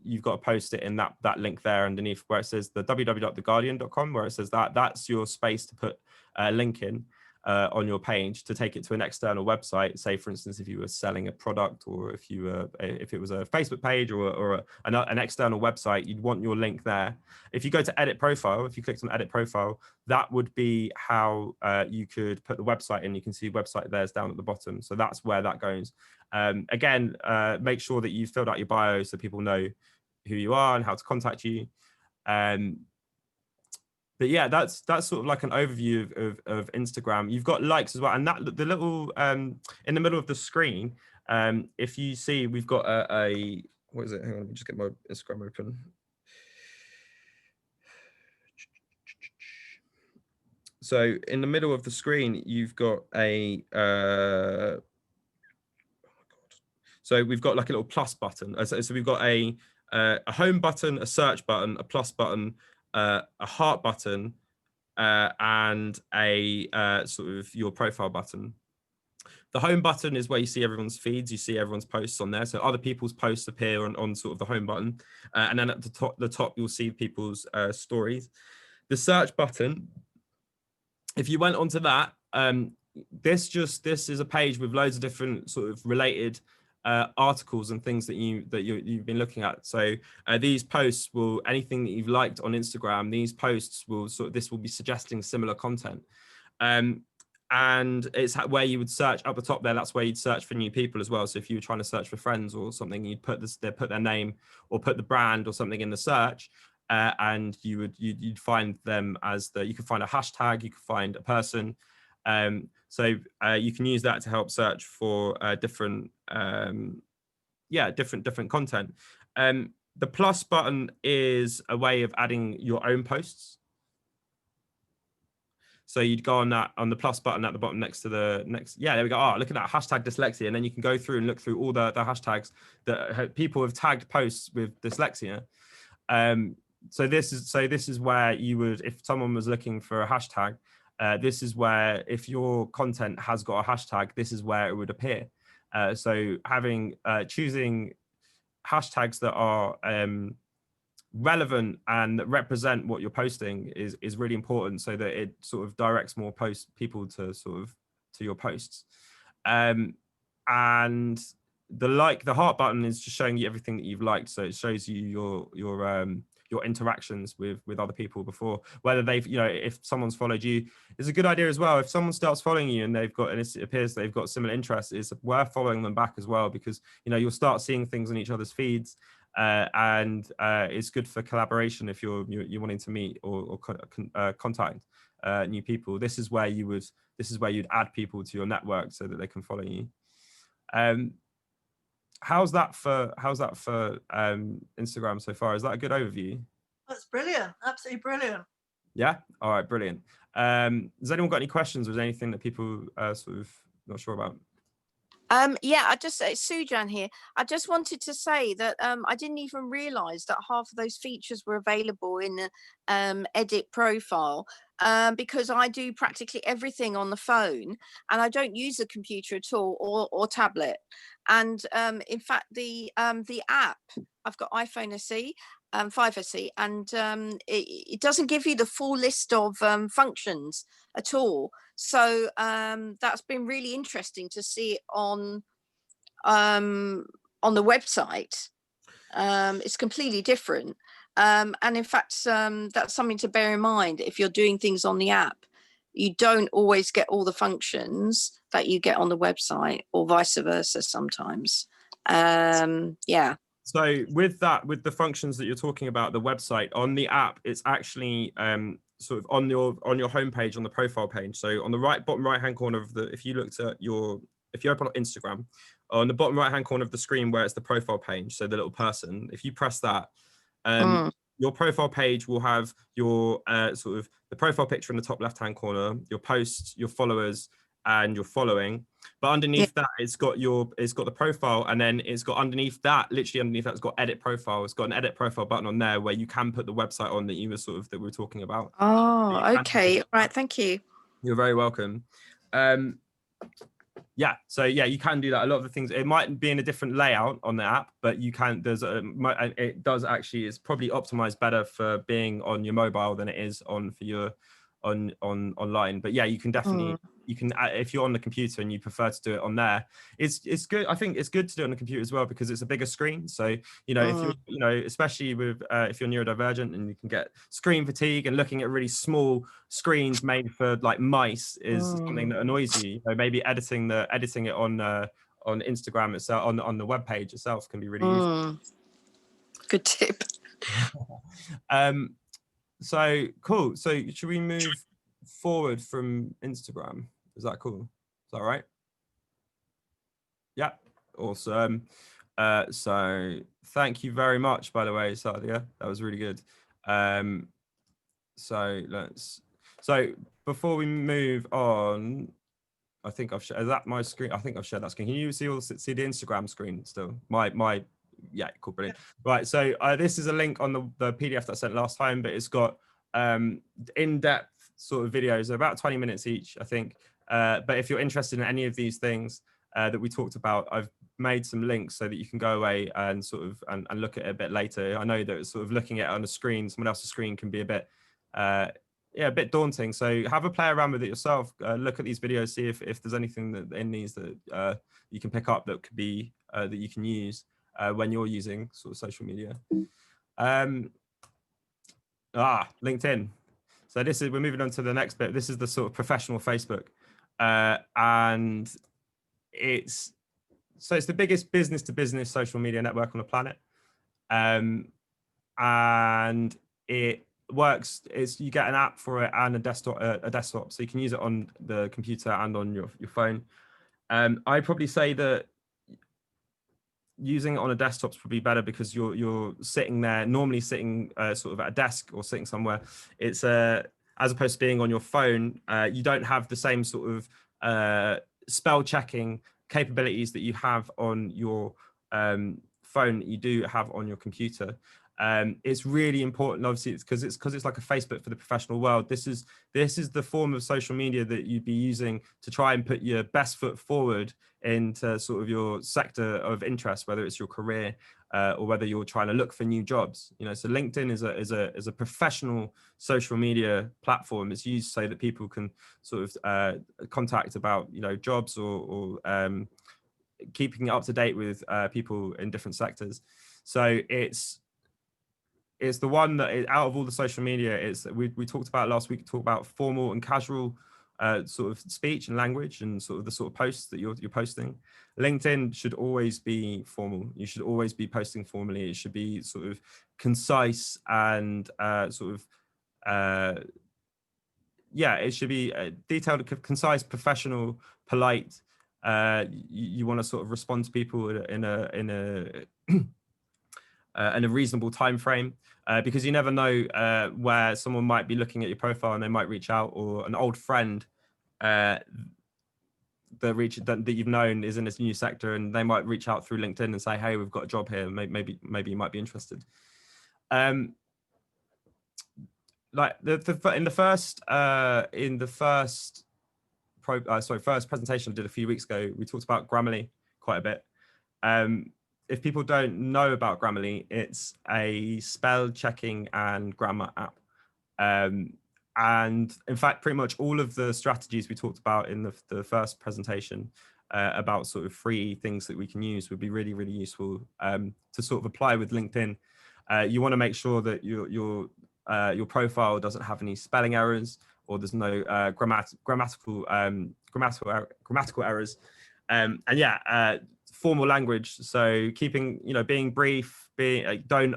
you've got to post it in that link there underneath where it says the www.theguardian.com, where it says that's your space to put a link in on your page to take it to an external website. Say, for instance, if you were selling a product, or if it was a Facebook page or an external website, you'd want your link there. If you go to edit profile, if you clicked on edit profile, that would be how you could put the website in. You can see website there's down at the bottom. So that's where that goes. Again, make sure that you filled out your bio so people know who you are and how to contact you. But yeah, that's sort of like an overview of Instagram. You've got likes as well, and that the little in the middle of the screen, if you see, we've got a what is it? Hang on, let me just get my Instagram open. So in the middle of the screen, you've got a oh my God. So we've got like a little plus button. So we've got a home button, a search button, a plus button, a heart button, and a sort of your profile button. The home button is where you see everyone's feeds, you see everyone's posts on there. So other people's posts appear on sort of the home button. And then at the top, you'll see people's stories. The search button, if you went onto that, this is a page with loads of different sort of related articles and things that you've been looking at. So these posts will, anything that you've liked on Instagram, these posts will this will be suggesting similar content. And it's where you would search up the top there. That's where you'd search for new people as well. So if you were trying to search for friends or something, you'd put their name or put the brand or something in the search, and you'd find them as you could find a hashtag, you could find a person. So you can use that to help search for different content. The plus button is a way of adding your own posts. So you'd go on the plus button at the bottom next to the next. Yeah, there we go. Oh, look at that, hashtag dyslexia. And then you can go through and look through all the hashtags that people have tagged posts with dyslexia. So this is where you would, if someone was looking for a hashtag, this is where, if your content has got a hashtag, this is where it would appear. So choosing hashtags that are relevant and that represent what you're posting is really important, so that it sort of directs more people to your posts. And the heart button is just showing you everything that you've liked. So it shows you your interactions with other people before, whether they've, if someone's followed you. It's a good idea as well, if someone starts following you and it appears they've got similar interests, it's worth following them back as well, because you'll start seeing things on each other's feeds, and it's good for collaboration if you're wanting to meet or contact new people. This is where you'd add people to your network so that they can follow you. How's that for Instagram so far? Is that a good overview? That's brilliant. Absolutely brilliant. Yeah. All right. Brilliant. Has anyone got any questions, or is there anything that people sort of not sure about? Yeah, it's Sujan here. I just wanted to say that I didn't even realise that half of those features were available in the edit profile, because I do practically everything on the phone, and I don't use a computer at all, or tablet. And in fact, the app, I've got iPhone SE, 5 SE, and it doesn't give you the full list of functions at all. So that's been really interesting to see on the website. It's completely different. And in fact, that's something to bear in mind. If you're doing things on the app, you don't always get all the functions that you get on the website, or vice versa sometimes. Yeah. So with the functions that you're talking about, the website on the app, it's actually sort of on your homepage, on the profile page. So on the bottom right hand corner of if you looked at if you open up Instagram, on the bottom right hand corner of the screen where it's the profile page, so the little person, if you press that, your profile page will have your sort of the profile picture in the top left hand corner, your posts, your followers, and your following. But underneath that, it's got the profile, and then it's got underneath that, literally underneath that, it's got edit profile. It's got an edit profile button on there where you can put the website on that we were talking about. Oh, okay. Right. Thank you. You're very welcome. Yeah, so yeah, you can do that. A lot of the things, it might be in a different layout on the app, but you can, it does actually, it's probably optimized better for being on your mobile than it is for your online. But yeah, you can definitely, you can, if you're on the computer and you prefer to do it on there, it's good. I think it's good to do it on the computer as well, because it's a bigger screen. So, you know, if you're, you know, especially with, if you're neurodivergent, and you can get screen fatigue, and looking at really small screens made for like mice is something that annoys you. So maybe editing it on Instagram itself, on the web page itself, can be really useful. Good tip. So cool. So should we move forward from Instagram? Is that cool? Is that right? Yeah. Awesome. So thank you very much, by the way, Sadia. That was really good. So before we move on, I think I've shared, is that my screen? I think I've shared that screen. Can you see the Instagram screen still? Yeah, cool, brilliant. Right, so this is a link on the PDF that I sent last time, but it's got in-depth sort of videos, about 20 minutes each, I think. But if you're interested in any of these things that we talked about, I've made some links so that you can go away and sort of and look at it a bit later. I know that sort of looking at it on a screen, someone else's screen, can be a bit a bit daunting. So have a play around with it yourself. Look at these videos, see if there's anything that in these that you can pick up that could be that you can use when you're using sort of social media. LinkedIn. So we're moving on to the next bit. This is the sort of professional Facebook, and it's the biggest business-to-business social media network on the planet, and it works. You get an app for it and a desktop, so you can use it on the computer and on your phone. I'd probably say that using it on a desktop is probably better, because you're sitting there, normally sitting sort of at a desk or sitting somewhere. It's as opposed to being on your phone, you don't have the same sort of spell checking capabilities that you have on your phone that you do have on your computer. It's really important, obviously, because it's like a Facebook for the professional world. This is the form of social media that you'd be using to try and put your best foot forward into sort of your sector of interest, whether it's your career or whether you're trying to look for new jobs. You know, so LinkedIn is a professional social media platform. It's used so that people can sort of contact about, you know, jobs or keeping up to date with people in different sectors. So it's the one that out of all the social media, we talked about last week, talked about formal and casual sort of speech and language, and sort of the sort of posts that you're posting. LinkedIn should always be formal. You should always be posting formally. It should be sort of concise and sort of it should be detailed, concise, professional, polite. You want to sort of respond to people in a reasonable time frame, because you never know where someone might be looking at your profile and they might reach out, or an old friend that you've known is in this new sector, and they might reach out through LinkedIn and say, hey, we've got a job here, maybe you might be interested. Like first presentation I did a few weeks ago, we talked about Grammarly quite a bit. If people don't know about Grammarly, it's a spell checking and grammar app. And in fact, pretty much all of the strategies we talked about in the first presentation about sort of free things that we can use would be really, really useful to sort of apply with LinkedIn. You want to make sure that your profile doesn't have any spelling errors, or there's no grammatical errors. And formal language. So keeping, you know, being brief, don't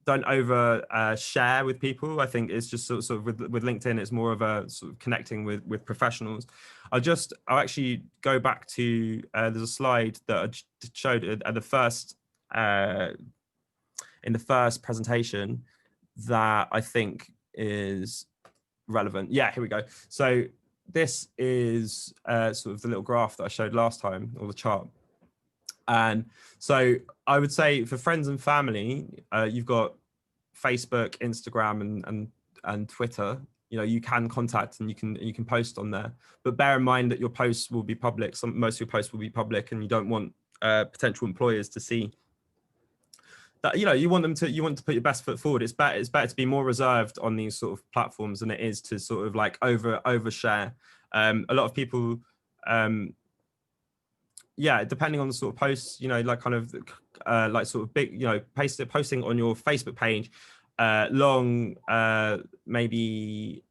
over share with people. I think it's just sort of with LinkedIn, it's more of a sort of connecting with professionals. I'll actually go back to there's a slide that I showed at the first in the first presentation that I think is relevant. Yeah, here we go. So this is sort of the little graph that I showed last time, or the chart. And so I would say for friends and family, you've got Facebook, Instagram, and Twitter. You know, you can contact and you can post on there, but bear in mind that your posts will be public. Most of your posts will be public, and you don't want potential employers to see that. You know, you want to put your best foot forward. It's better to be more reserved on these sort of platforms than it is to sort of like overshare. A lot of people, yeah, depending on the sort of posts, you know, like kind of like sort of big, you know, posting on your Facebook page, long, maybe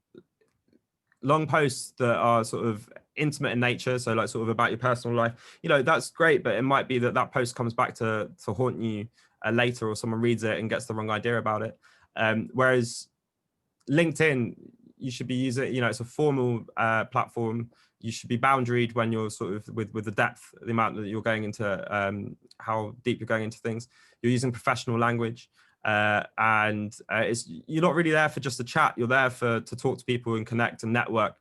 long posts that are sort of intimate in nature, so like sort of about your personal life, you know, that's great, but it might be that post comes back to haunt you later, or someone reads it and gets the wrong idea about it. Whereas LinkedIn, you should be using, you know, it's a formal platform. You should be boundaried when you're sort of with the depth, the amount that you're going into, how deep you're going into things. You're using professional language, and you're not really there for just a chat. You're there to talk to people and connect and network,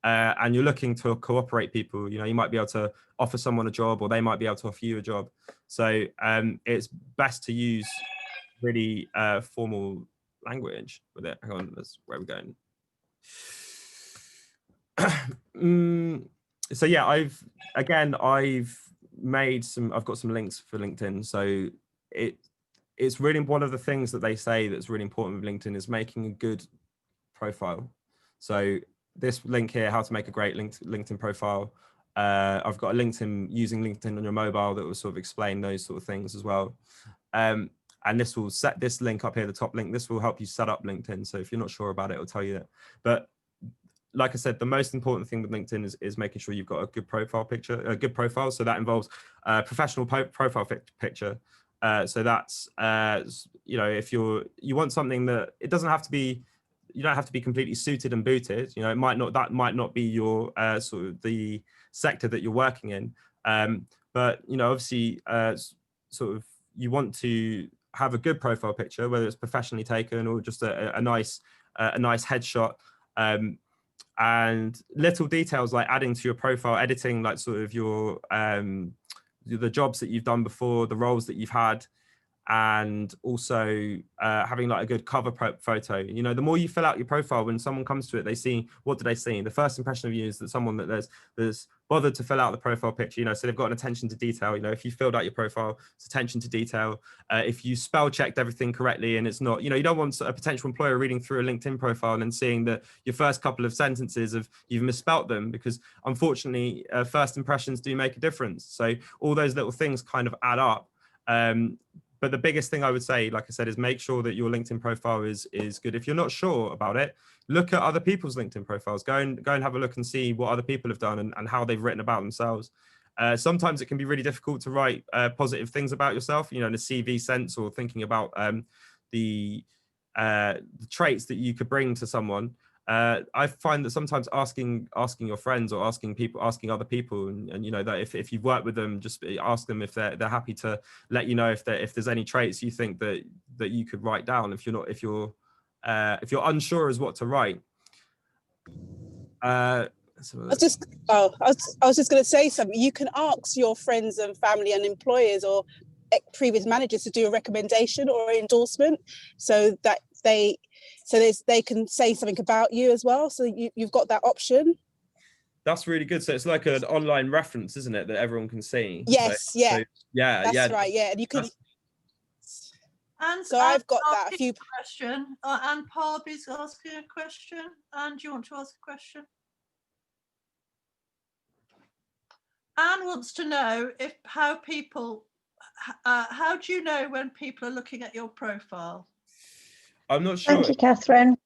and you're looking to cooperate people. You know, you might be able to offer someone a job, or they might be able to offer you a job. So it's best to use really formal language with it. Hang on, that's where we're going. So yeah, I've got some links for LinkedIn. So it's really one of the things that they say that's really important with LinkedIn is making a good profile. So this link here, how to make a great LinkedIn profile. I've got a LinkedIn, using LinkedIn on your mobile, that will sort of explain those sort of things as well. And this will set this link up here, the top link. This will help you set up LinkedIn. So if you're not sure about it, it'll tell you that. But like I said, the most important thing with LinkedIn is making sure you've got a good profile picture, a good profile. So that involves a professional profile picture. So that's, you know, if you want something that it doesn't have to be, you don't have to be completely suited and booted. You know, that might not be your sort of the sector that you're working in. But, you know, obviously sort of you want to have a good profile picture, whether it's professionally taken or just a nice headshot. And little details like adding to your profile, editing like sort of your the jobs that you've done before, the roles that you've had, and also having like a good cover photo. You know, the more you fill out your profile, when someone comes to it, they see, what do they see? The first impression of you is that someone that there's bothered to fill out the profile picture, you know, so they've got an attention to detail. You know, if you filled out your profile, it's attention to detail. If you spell checked everything correctly, and it's not, you know, you don't want a potential employer reading through a LinkedIn profile and seeing that your first couple of sentences you've misspelt them, because unfortunately first impressions do make a difference. So all those little things kind of add up. But the biggest thing I would say, like I said, is make sure that your LinkedIn profile is good. If you're not sure about it, look at other people's LinkedIn profiles. Go and have a look and see what other people have done and how they've written about themselves. Sometimes it can be really difficult to write positive things about yourself, you know, in a CV sense, or thinking about the traits that you could bring to someone. I find that sometimes asking your friends, or asking other people, and you know, that if you've worked with them, just ask them if they're happy to let you know if there's any traits you think that you could write down if you're unsure as what to write. I was just going to say something. You can ask your friends and family and employers or previous managers to do a recommendation or endorsement, so that they can say something about you as well. So you've got that option. That's really good. So it's like an online reference, isn't it, that everyone can see? Yes, so, yeah. So, yeah, that's yeah. right, yeah. And you can. And so I've got that. A few. Question. And Parby's asking a question. And do you want to ask a question? Anne wants to know how do you know when people are looking at your profile? I'm not sure. Thank you, Catherine.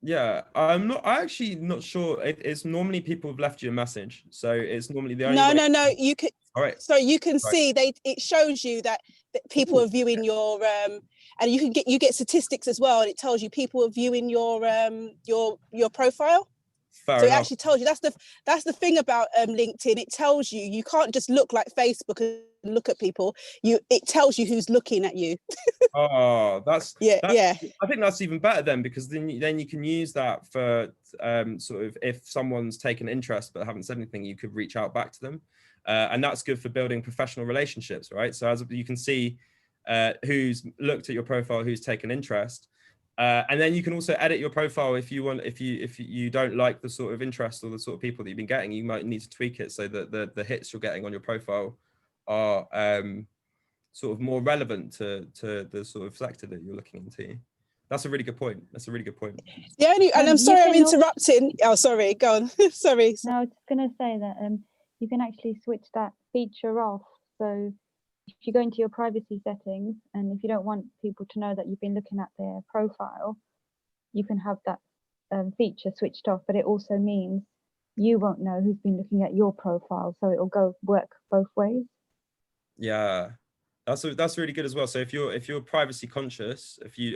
Yeah, I actually not sure. It's normally people have left you a message, so it's normally the only No, way. no, you can. All right. So you can Right. see it shows you that people are viewing your and you get statistics as well, and it tells you people are viewing your profile. Fair So it enough. actually tells you. That's the thing about LinkedIn. It tells you can't just look like Facebook and look at people. It tells you who's looking at you. Oh, that's Yeah. I think that's even better then, because then you can use that for sort of, if someone's taken interest but haven't said anything, you could reach out back to them, and that's good for building professional relationships, right? So as you can see who's looked at your profile, who's taken interest, and then you can also edit your profile if you want. If you don't like the sort of interest or the sort of people that you've been getting, you might need to tweak it so that the hits you're getting on your profile are sort of more relevant to the sort of sector that you're looking into. That's a really good point. That's a really good point. The only, and I'm You sorry I'm can also- interrupting. Oh, sorry, go on. Sorry. No, I was going to say that you can actually switch that feature off. So if you go into your privacy settings, and if you don't want people to know that you've been looking at their profile, you can have that feature switched off. But it also means you won't know who's been looking at your profile, so it'll work both ways. Yeah, that's really good as well. So if you're privacy conscious, if you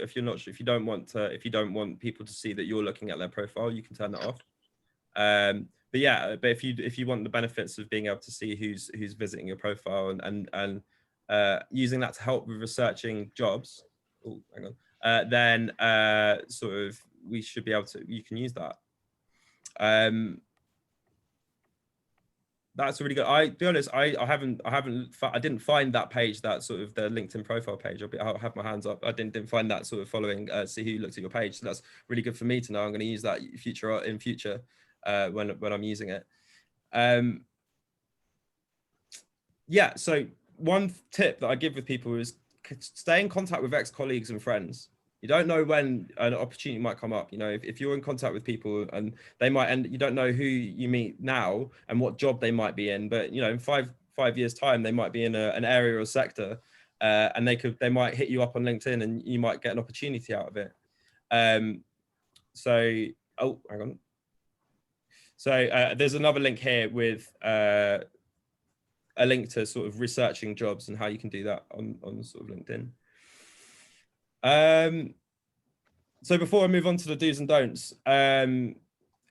don't want people to see that you're looking at their profile, you can turn that off. But yeah, but if you want the benefits of being able to see who's visiting your profile and using that to help with researching jobs, then sort of we should be able to. You can use that. That's really good. I be honest, I didn't find that page, that sort of the LinkedIn profile page. I'll have my hands up. I didn't find that sort of following, see who looked at your page. So that's really good for me to know. I'm going to use that in future when I'm using it. Yeah. So one tip that I give with people is stay in contact with ex-colleagues and friends. You don't know when an opportunity might come up. You know, if you're in contact with people and they might end, you don't know who you meet now and what job they might be in, but you know, in five years time, they might be in an area or sector, and they might hit you up on LinkedIn and you might get an opportunity out of it. So, oh, hang on. So there's another link here with a link to sort of researching jobs and how you can do that on sort of LinkedIn. So before I move on to the do's and don'ts,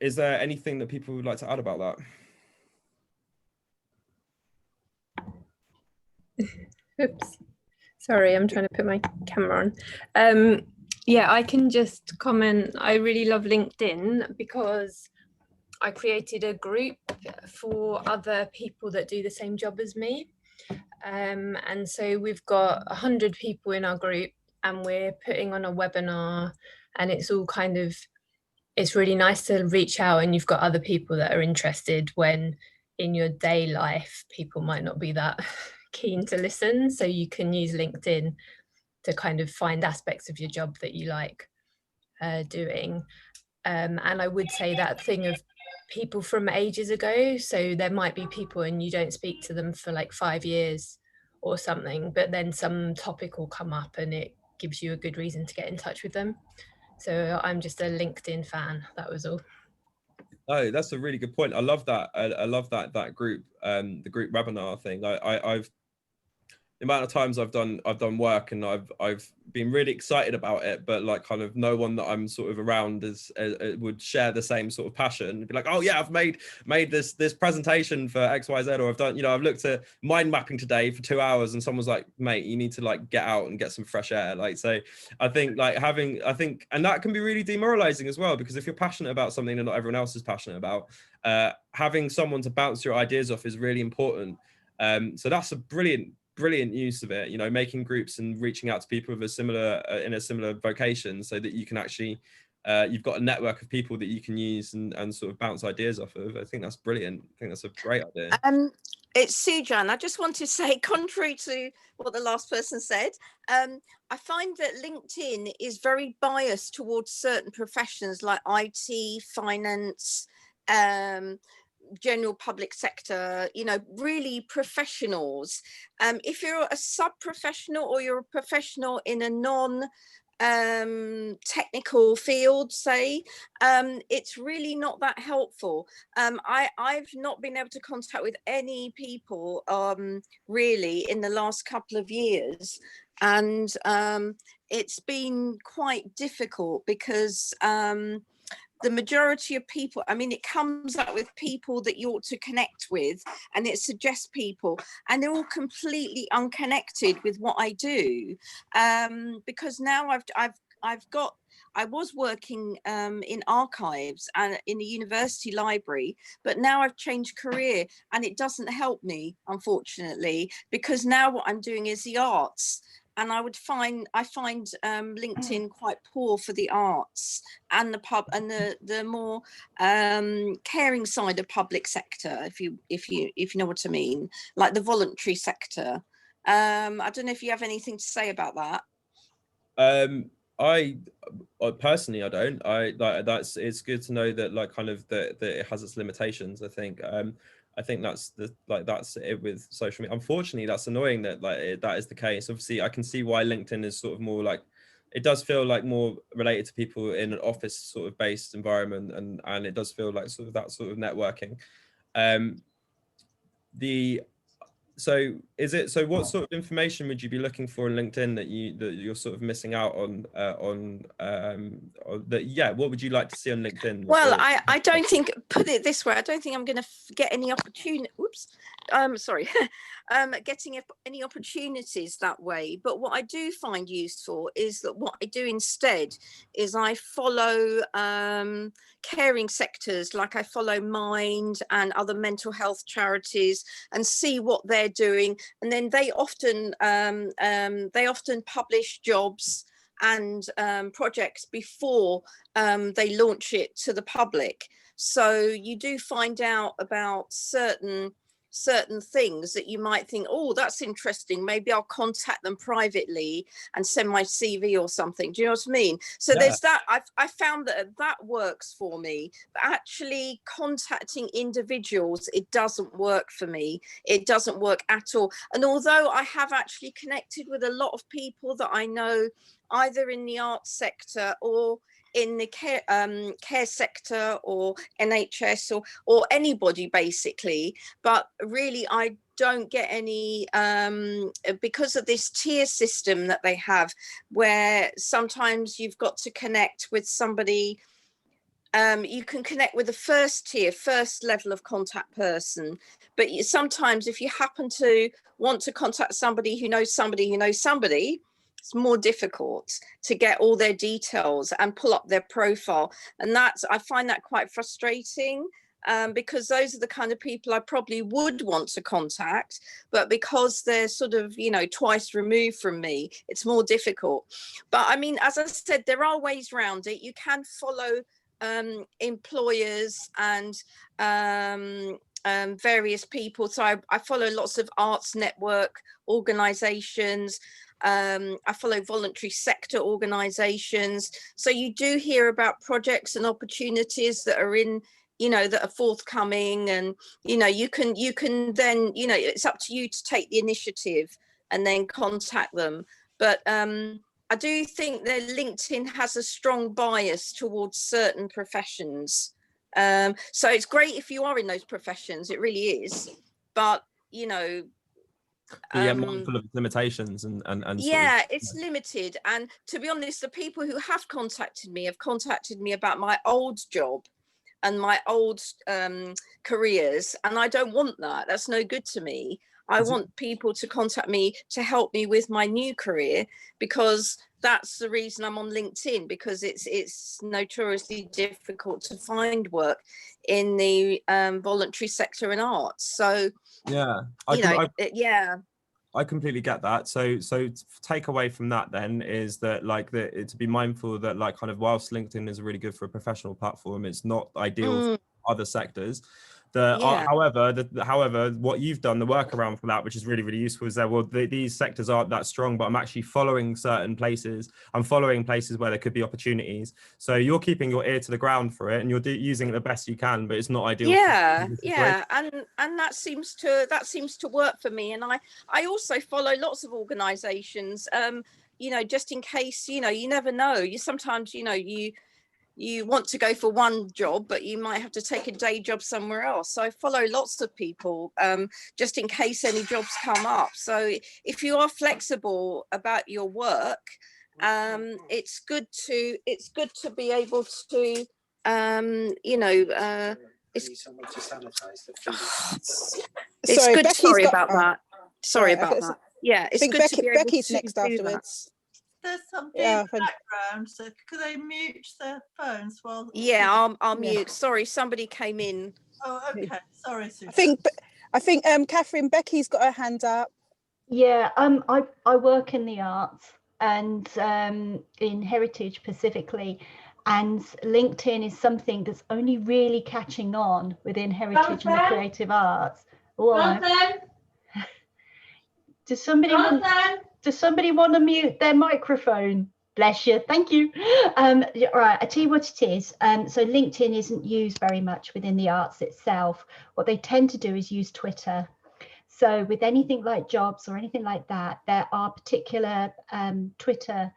is there anything that people would like to add about that? Oops, sorry, I'm trying to put my camera on. Yeah, I can just comment. I really love LinkedIn because I created a group for other people that do the same job as me. And so we've got 100 people in our group, and we're putting on a webinar, and it's all kind of, it's really nice to reach out and you've got other people that are interested when in your day life, people might not be that keen to listen. So you can use LinkedIn to kind of find aspects of your job that you like doing. And I would say that thing of people from ages ago. So there might be people and you don't speak to them for like 5 years or something, but then some topic will come up and it gives you a good reason to get in touch with them. So I'm just a LinkedIn fan. That was all. Oh, that's a really good point. I love that. I love that group, the group webinar thing. I've the amount of times I've done work and I've been really excited about it, but like kind of no one that I'm sort of around would share the same sort of passion. Be like, oh yeah, I've made this presentation for XYZ, or I've done, you know, I've looked at mind mapping today for 2 hours, and someone's like, mate, you need to like get out and get some fresh air. Like, so I think like and that can be really demoralizing as well, because if you're passionate about something that not everyone else is passionate about, having someone to bounce your ideas off is really important. So that's a brilliant use of it, you know, making groups and reaching out to people with a similar in a similar vocation, so that you can actually you've got a network of people that you can use and sort of bounce ideas off of. I think that's brilliant. I think that's a great idea. It's Sujan. I just want to say, contrary to what the last person said, I find that LinkedIn is very biased towards certain professions like IT, finance, general public sector, you know, really professionals. If you're a sub-professional or you're a professional in a non technical field, say, it's really not that helpful. I've not been able to contact with any people really in the last couple of years, and it's been quite difficult because the majority of people, I mean, it comes up with people that you ought to connect with, and it suggests people, and they're all completely unconnected with what I do. Because now I was working in archives and in the university library, but now I've changed career, and it doesn't help me, unfortunately, because now what I'm doing is the arts. And I find LinkedIn quite poor for the arts and the pub and the more caring side of public sector, if you know what I mean, like the voluntary sector. I don't know if you have anything to say about that. I personally, I don't. It's good to know that, like, kind of that it has its limitations. I think that's it with social media. Unfortunately, that's annoying that that is the case. Obviously, I can see why LinkedIn is sort of more like, it does feel like more related to people in an office sort of based environment, and it does feel like sort of that sort of networking. So what sort of information would you be looking for in LinkedIn that you're sort of missing out on what would you like to see on LinkedIn? Well, I don't think, put it this way, I don't think I'm going to get any opportunity. Getting any opportunities that way. But what I do find useful is that what I do instead is I follow caring sectors, like I follow Mind and other mental health charities, and see what they're doing. And then they often publish jobs and projects before they launch it to the public. So you do find out about certain things that you might think, oh, that's interesting, maybe I'll contact them privately and send my CV or something. Do you know what I mean? So there's that. I found that works for me, but actually contacting individuals, it doesn't work for me. It doesn't work at all. And although I have actually connected with a lot of people that I know either in the arts sector or in the care sector or NHS or anybody basically, but really I don't get any because of this tier system that they have, where sometimes you've got to connect with somebody. You can connect with the first level of contact person, but sometimes if you happen to want to contact somebody who knows somebody who knows somebody, it's more difficult to get all their details and pull up their profile. And I find that quite frustrating, because those are the kind of people I probably would want to contact, but because they're sort of, twice removed from me, it's more difficult. But I mean, as I said, there are ways around it. You can follow employers and various people. So I follow lots of arts network organizations. I follow voluntary sector organizations. So you do hear about projects and opportunities that are in, that are forthcoming, and, you can then, it's up to you to take the initiative and then contact them. But I do think that LinkedIn has a strong bias towards certain professions. So it's great if you are in those professions, it really is. But, mindful of limitations and yeah, it's limited. And to be honest, the people who have contacted me about my old job and my old careers, and I don't want that. That's no good to me. I want people to contact me to help me with my new career, because that's the reason I'm on LinkedIn, because it's notoriously difficult to find work in the voluntary sector and arts. So yeah, I completely get that. So to take away from that then is that to be mindful that kind of whilst LinkedIn is really good for a professional platform, it's not ideal for other sectors. However, what you've done, the workaround for that, which is really, really useful, is that these sectors aren't that strong, but I'm actually following certain places. I'm following places where there could be opportunities. So you're keeping your ear to the ground for it, and you're using it the best you can, but it's not ideal. Yeah, and that seems to work for me. And I also follow lots of organisations. you know, just in case, you know, you never know. You sometimes, you know, you want to go for one job, but you might have to take a day job somewhere else. So I follow lots of people, just in case any jobs come up. So if you are flexible about your work, it's good to be able to, you know, it's Sorry, good. Becky's Sorry got- about that. Sorry right, I about thought- that. Yeah, I it's think good to be able Becky's to next do that. afterwards. There's somebody Yeah, in the background, so could they mute their phones while? Yeah, I'll Yeah. mute. Sorry, somebody came in. Oh, okay. Sorry, Susan. I think Catherine, Becky's got her hand up. Yeah, I work in the arts and in heritage specifically, and LinkedIn is something that's only really catching on within heritage and the creative arts. Does somebody want to mute their microphone? Bless you, thank you. Yeah, all right, I tell you what it is. So LinkedIn isn't used very much within the arts itself. What they tend to do is use Twitter. So with anything like jobs or anything like that, there are particular Twitter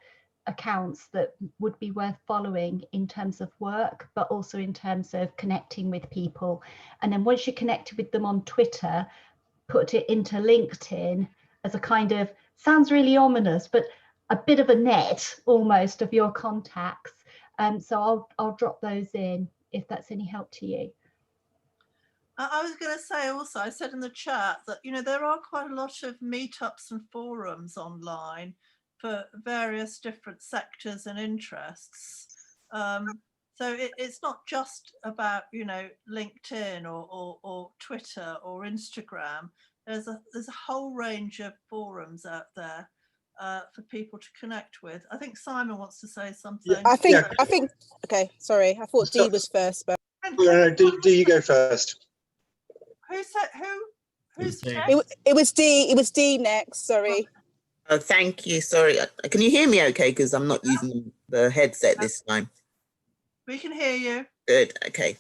accounts that would be worth following in terms of work, but also in terms of connecting with people. And then once you're connected with them on Twitter, put it into LinkedIn as a kind of, sounds really ominous, but a bit of a net almost of your contacts. So I'll drop those in if that's any help to you. I was going to say also, I said in the chat that, you know, there are quite a lot of meetups and forums online for various different sectors and interests. So it's not just about, you know, LinkedIn or Twitter or Instagram. There's a whole range of forums out there for people to connect with. I think Simon wants to say something. I think, okay, sorry, I thought Dee was first, but. No, Dee, you go first. Who said who's me. next? It was Dee next, sorry. Oh, thank you. Sorry. Can you hear me okay? Because I'm not using the headset this time. We can hear you. Good. Okay.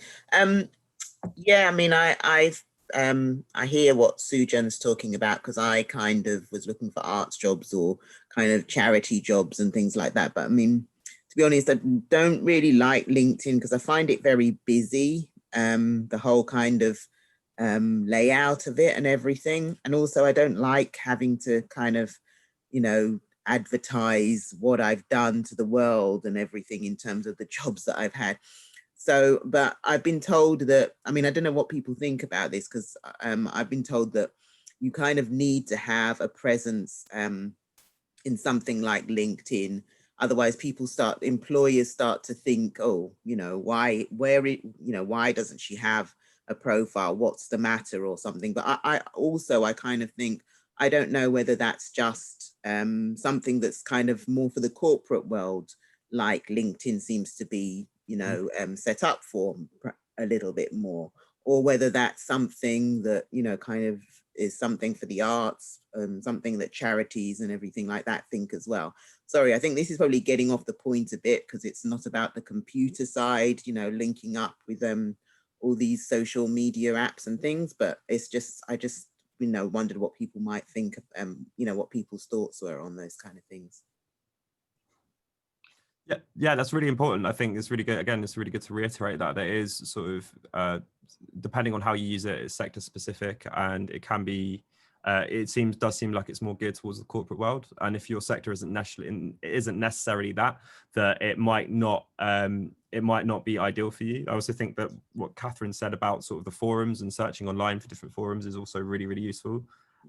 Yeah, I mean, I hear what Sujan's talking about, because I kind of was looking for arts jobs or kind of charity jobs and things like that. But I mean, to be honest, I don't really like LinkedIn because I find it very busy. The whole kind of layout of it and everything. And also I don't like having to kind of, you know, advertise what I've done to the world and everything in terms of the jobs that I've had. So, but I've been told that, I mean, I don't know what people think about this, because I've been told that you kind of need to have a presence in something like LinkedIn. Otherwise employers start to think, oh, you know, why doesn't she have a profile? What's the matter or something? But I kind of think, I don't know whether that's just something that's kind of more for the corporate world, like LinkedIn seems to be, you know, set up for a little bit more, or whether that's something that, you know, kind of is something for the arts, something that charities and everything like that think as well. Sorry, I think this is probably getting off the point a bit, because it's not about the computer side, you know, linking up with all these social media apps and things, but it's just, I just, you know, wondered what people might think, you know, what people's thoughts were on those kind of things. Yeah, that's really important. I think it's really good. Again, it's really good to reiterate that there is sort of, depending on how you use it, it's sector specific, and it can be, it does seem like it's more geared towards the corporate world. And if your sector isn't necessarily that it might not be ideal for you. I also think that what Catherine said about sort of the forums and searching online for different forums is also really, really useful.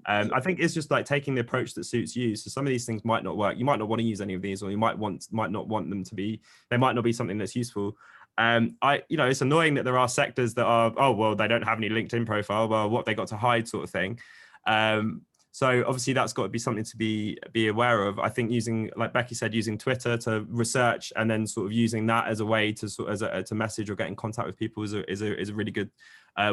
I think it's just like taking the approach that suits you. So some of these things might not work. You might not want to use any of these, or you might not want them to be, they might not be something that's useful. You know, it's annoying that there are sectors that are, oh, well, they don't have any LinkedIn profile, well, what they got to hide sort of thing. So obviously that's got to be something to be aware of. I think using, like Becky said, using Twitter to research and then sort of using that as a way to to message or get in contact with people is a really good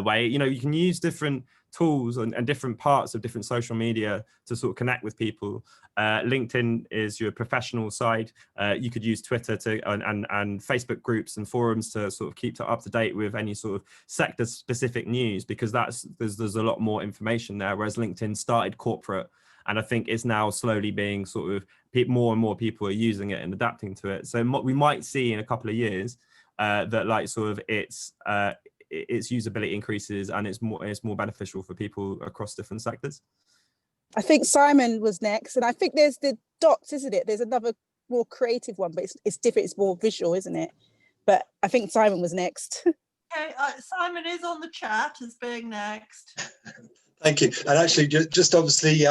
way. You know, you can use different tools and different parts of different social media to sort of connect with people. LinkedIn is your professional side. You could use Twitter and Facebook groups and forums to sort of keep up to date with any sort of sector specific news, because there's a lot more information there, whereas LinkedIn started corporate, and I think it's now slowly being sort of more and more people are using it and adapting to it. So we might see in a couple of years that like sort of its usability increases and it's more beneficial for people across different sectors. I think Simon was next, and I think there's the dots, isn't it? There's another more creative one, but it's different. It's more visual, isn't it? But I think Simon was next. Okay, Simon is on the chat as being next. Thank you. And actually, just obviously,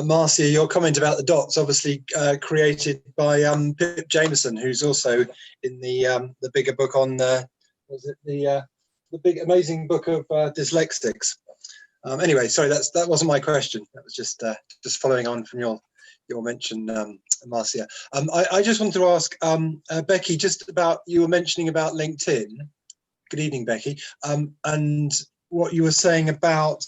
Marcia, your comment about the dots, obviously created by Pip Jameson, who's also in the bigger book on the big amazing book of dyslexics. Anyway, sorry, that wasn't my question. That was just following on from your mention, Marcia. I just wanted to ask Becky, just about, you were mentioning about LinkedIn. Good evening, Becky. And what you were saying about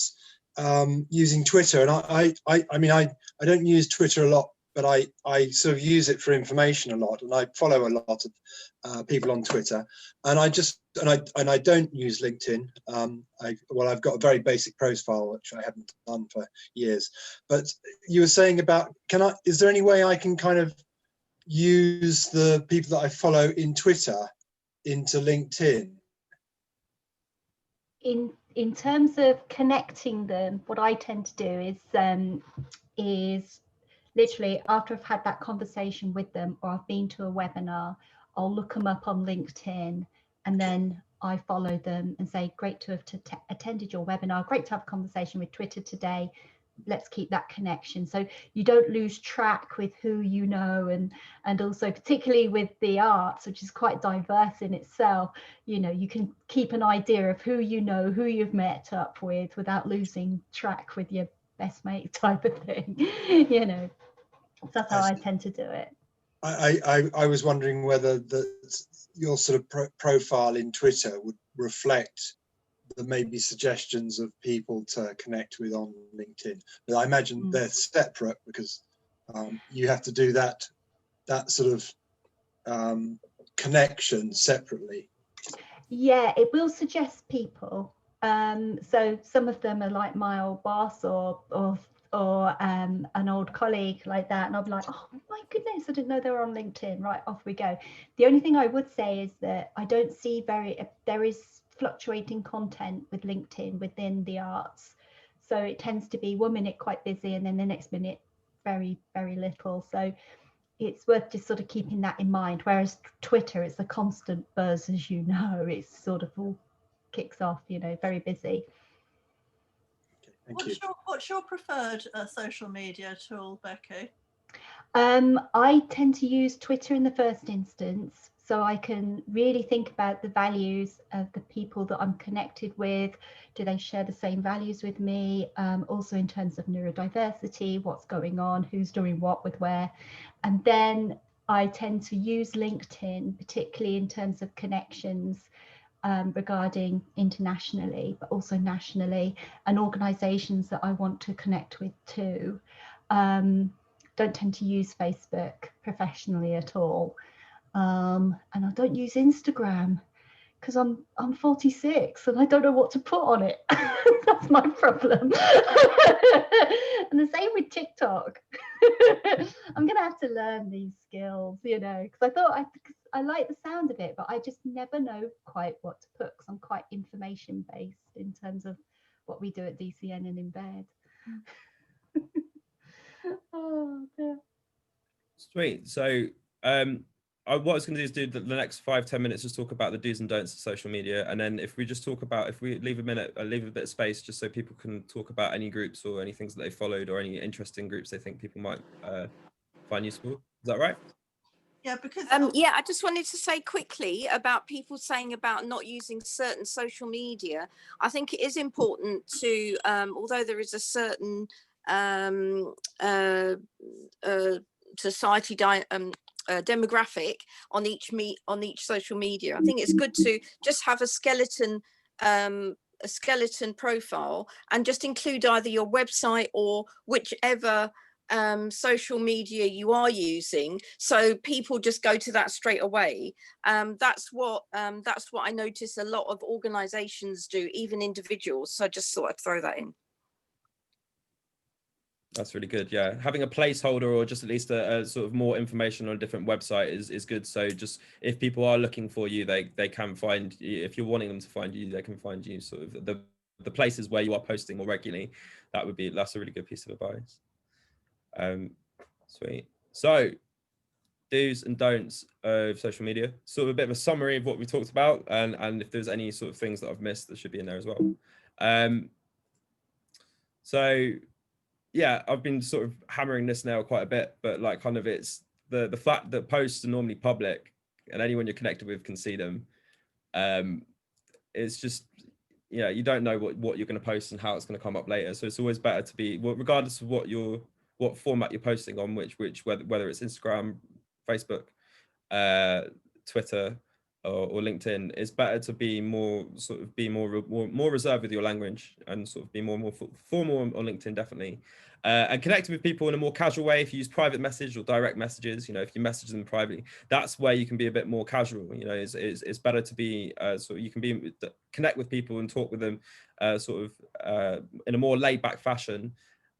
using Twitter. And I mean, I don't use Twitter a lot, but I sort of use it for information a lot, and I follow a lot of people on Twitter, and I don't use LinkedIn. I've got a very basic profile which I haven't done for years. But you were saying about, is there any way I can kind of use the people that I follow in Twitter into LinkedIn? In terms of connecting them, what I tend to do is literally after I've had that conversation with them, or I've been to a webinar, I'll look them up on LinkedIn, and then I follow them and say, great to have attended your webinar, great to have a conversation with Twitter today. Let's keep that connection, so you don't lose track with who you know, and also particularly with the arts, which is quite diverse in itself, you know, you can keep an idea of who you know, who you've met up with, without losing track with your best mate type of thing. You know, that's how I tend to do it. I was wondering whether your sort of profile in Twitter would reflect the maybe suggestions of people to connect with on LinkedIn, but I imagine they're separate, because you have to do that sort of connection separately. Yeah, it will suggest people. So some of them are like my old boss or an old colleague like that, and I'll be like, oh my goodness, I didn't know they were on LinkedIn. Right, off we go. The only thing I would say is that I don't see there is fluctuating content with LinkedIn within the arts, so it tends to be 1 minute quite busy, and then the next minute very, very little. So it's worth just sort of keeping that in mind, whereas Twitter, it's a constant buzz, as you know. It's sort of all kicks off, you know, very busy. What's your preferred social media tool, Becky? I tend to use Twitter in the first instance, so I can really think about the values of the people that I'm connected with. Do they share the same values with me? Also in terms of neurodiversity, what's going on, who's doing what with where. And then I tend to use LinkedIn, particularly in terms of connections regarding internationally, but also nationally, and organisations that I want to connect with too. Don't tend to use Facebook professionally at all. And I don't use Instagram because I'm 46 and I don't know what to put on it. That's my problem. And the same with TikTok. I'm gonna have to learn these skills, you know, because I thought I like the sound of it, but I just never know quite what to put, because I'm quite information based in terms of what we do at DCN and in bed. Oh dear. Sweet. So what I was going to do is do the next 5-10 minutes, just talk about the do's and don'ts of social media, and then if we just talk about, if we leave a minute, leave a bit of space just so people can talk about any groups or any things that they followed or any interesting groups they think people might find useful. Is that right? Yeah, because yeah, I just wanted to say quickly about people saying about not using certain social media. I think it is important to, although there is a certain society demographic on each social media, I think it's good to just have a skeleton a skeleton profile and just include either your website or whichever social media you are using, so people just go to that straight away. That's what I notice a lot of organizations do, even individuals. So I just thought I'd throw that in. That's really good. Yeah, having a placeholder or just at least a sort of more information on a different website is good. So just if people are looking for you, they can find you. If you're wanting them to find you, they can find you. Sort of the places where you are posting more regularly. That's a really good piece of advice. Sweet. So do's and don'ts of social media, sort of a bit of a summary of what we talked about, and if there's any sort of things that I've missed that should be in there as well. So yeah, I've been sort of hammering this now quite a bit, but like kind of it's the fact that posts are normally public and anyone you're connected with can see them. It's just, yeah, you don't know what you're going to post and how it's going to come up later. So it's always better to be, well, regardless of what format you're posting on, whether it's Instagram, Facebook, Twitter, or LinkedIn, it's better to be more reserved with your language and sort of be more formal on LinkedIn, definitely, and connecting with people in a more casual way. If you use private message or direct messages, you know, if you message them privately, that's where you can be a bit more casual. You know, it's better to be so you can connect with people and talk with them sort of in a more laid back fashion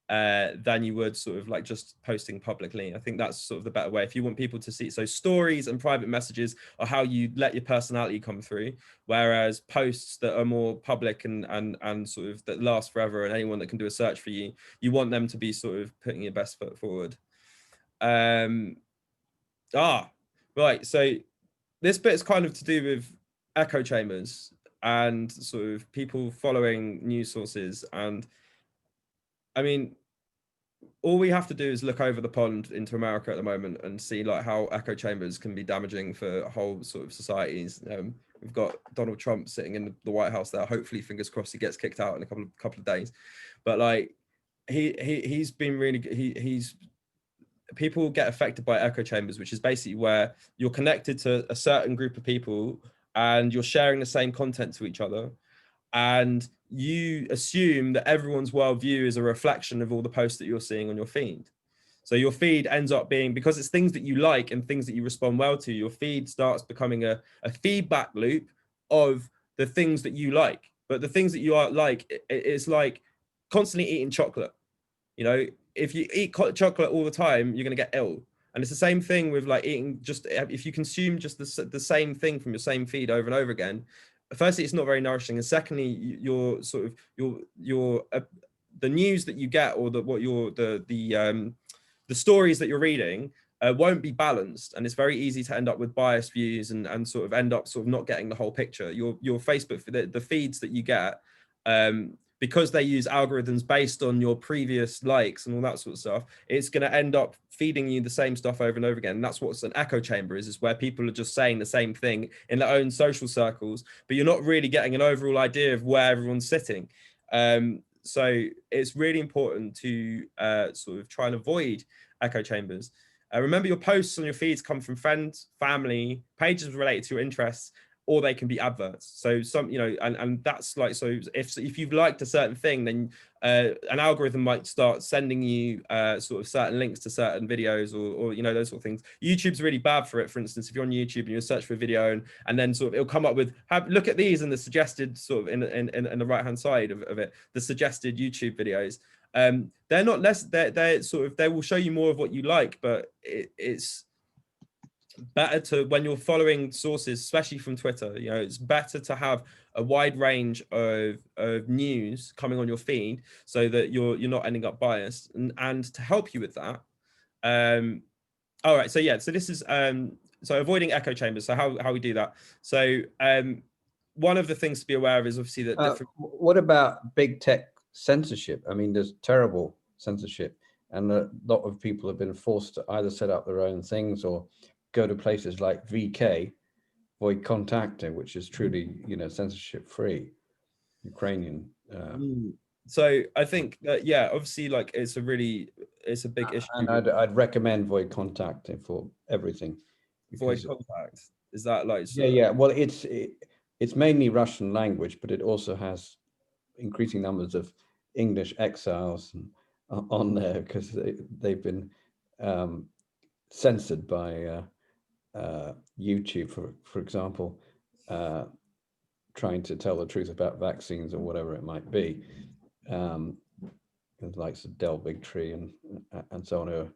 than you would sort of like just posting publicly. I think that's sort of the better way if you want people to see. So stories and private messages are how you let your personality come through, whereas posts that are more public and sort of that last forever, and anyone that can do a search for you, you want them to be sort of putting your best foot forward. Right, so this bit is kind of to do with echo chambers and sort of people following news sources. And I mean, all we have to do is look over the pond into America at the moment and see like how echo chambers can be damaging for whole sort of societies. We've got Donald Trump sitting in the White House there. Hopefully, fingers crossed, he gets kicked out in a couple of days. But like he's been really he's people get affected by echo chambers, which is basically where you're connected to a certain group of people and you're sharing the same content to each other. And you assume that everyone's worldview is a reflection of all the posts that you're seeing on your feed. So your feed ends up being, because it's things that you like and things that you respond well to, your feed starts becoming a feedback loop of the things that you like. But the things that you are like, it's like constantly eating chocolate. You know, if you eat chocolate all the time, you're going to get ill. And it's the same thing with like eating, just if you consume just the same thing from your same feed over and over again, firstly, it's not very nourishing, and secondly, your sort of your the news that you get, or the stories that you're reading won't be balanced, and it's very easy to end up with biased views and sort of end up sort of not getting the whole picture. Your Facebook, the feeds that you get, because they use algorithms based on your previous likes and all that sort of stuff, it's going to end up feeding you the same stuff over and over again. And that's what an echo chamber is where people are just saying the same thing in their own social circles, but you're not really getting an overall idea of where everyone's sitting. So it's really important to sort of try and avoid echo chambers. Remember, your posts on your feeds come from friends, family, pages related to your interests, or they can be adverts. So some, you know, and that's like, so if you've liked a certain thing, then an algorithm might start sending you sort of certain links to certain videos or you know, those sort of things. YouTube's really bad for it. For instance, if you're on YouTube and you search for a video and then sort of it'll come up with, look at these, and the suggested sort of in the right hand side of it, the suggested YouTube videos. They're not less, they're sort of, they will show you more of what you like, but it's better to, when you're following sources, especially from Twitter, you know, it's better to have a wide range of news coming on your feed so that you're not ending up biased. And to help you with that, all right, so yeah, so this is so avoiding echo chambers. So how we do that. So one of the things to be aware of is obviously that different... What about big tech censorship? I mean, there's terrible censorship, and a lot of people have been forced to either set up their own things or go to places like VK, Void Contacting, which is truly, you know, censorship free, Ukrainian. So I think that, yeah, obviously, like it's a big issue. And I'd recommend Void Contacting for everything. Void Contact, is that like? Yeah. Well, it's mainly Russian language, but it also has increasing numbers of English exiles on there because they've been censored by YouTube, for example, trying to tell the truth about vaccines or whatever it might be. The likes of Del Bigtree and so on, who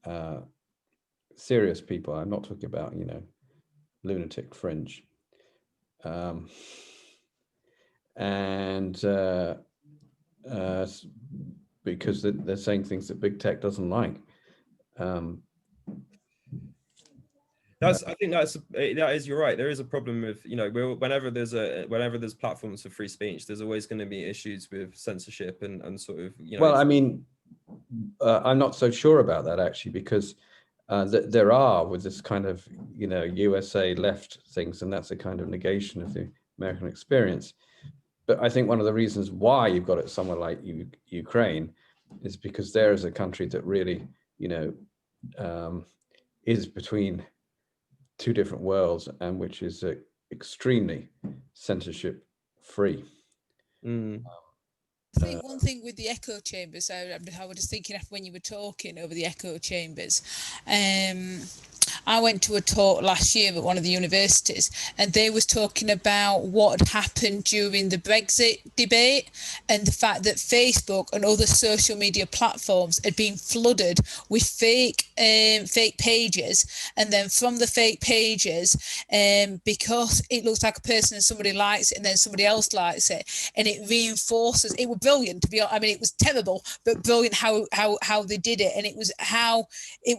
are serious people. I'm not talking about, you know, lunatic fringe. Because they're saying things that big tech doesn't like. I think that is, you're right. There is a problem with, you know, whenever there's platforms for free speech, there's always going to be issues with censorship and sort of, you know. Well, I mean, I'm not so sure about that actually, because there are, with this kind of, you know, USA left things, and that's a kind of negation of the American experience. But I think one of the reasons why you've got it somewhere like Ukraine is because there is a country that really, you know, is between two different worlds, and which is extremely censorship free. I think one thing with the echo chambers, I was thinking after when you were talking over the echo chambers, I went to a talk last year at one of the universities, and they was talking about what had happened during the Brexit debate, and the fact that Facebook and other social media platforms had been flooded with fake pages, and then from the fake pages, because it looks like a person and somebody likes it, and then somebody else likes it, and it reinforces. It was brilliant, to be honest. I mean, it was terrible, but brilliant how they did it, and it was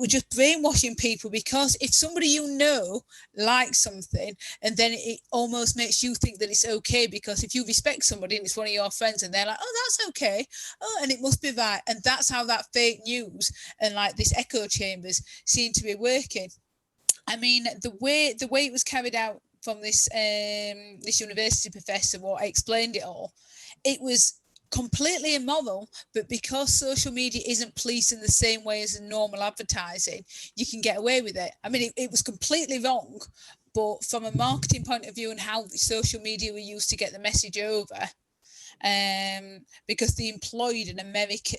just brainwashing people, because if somebody you know likes something, and then it almost makes you think that it's okay, because if you respect somebody and it's one of your friends and they're like, oh, that's okay, oh, and it must be right, and that's how that fake news and like this echo chambers seem to be working. I mean, the way it was carried out from this university professor, what explained it all, it was completely immoral, but because social media isn't policed in the same way as in normal advertising, you can get away with it. I mean, it was completely wrong, but from a marketing point of view and how social media were used to get the message over, because they employed an American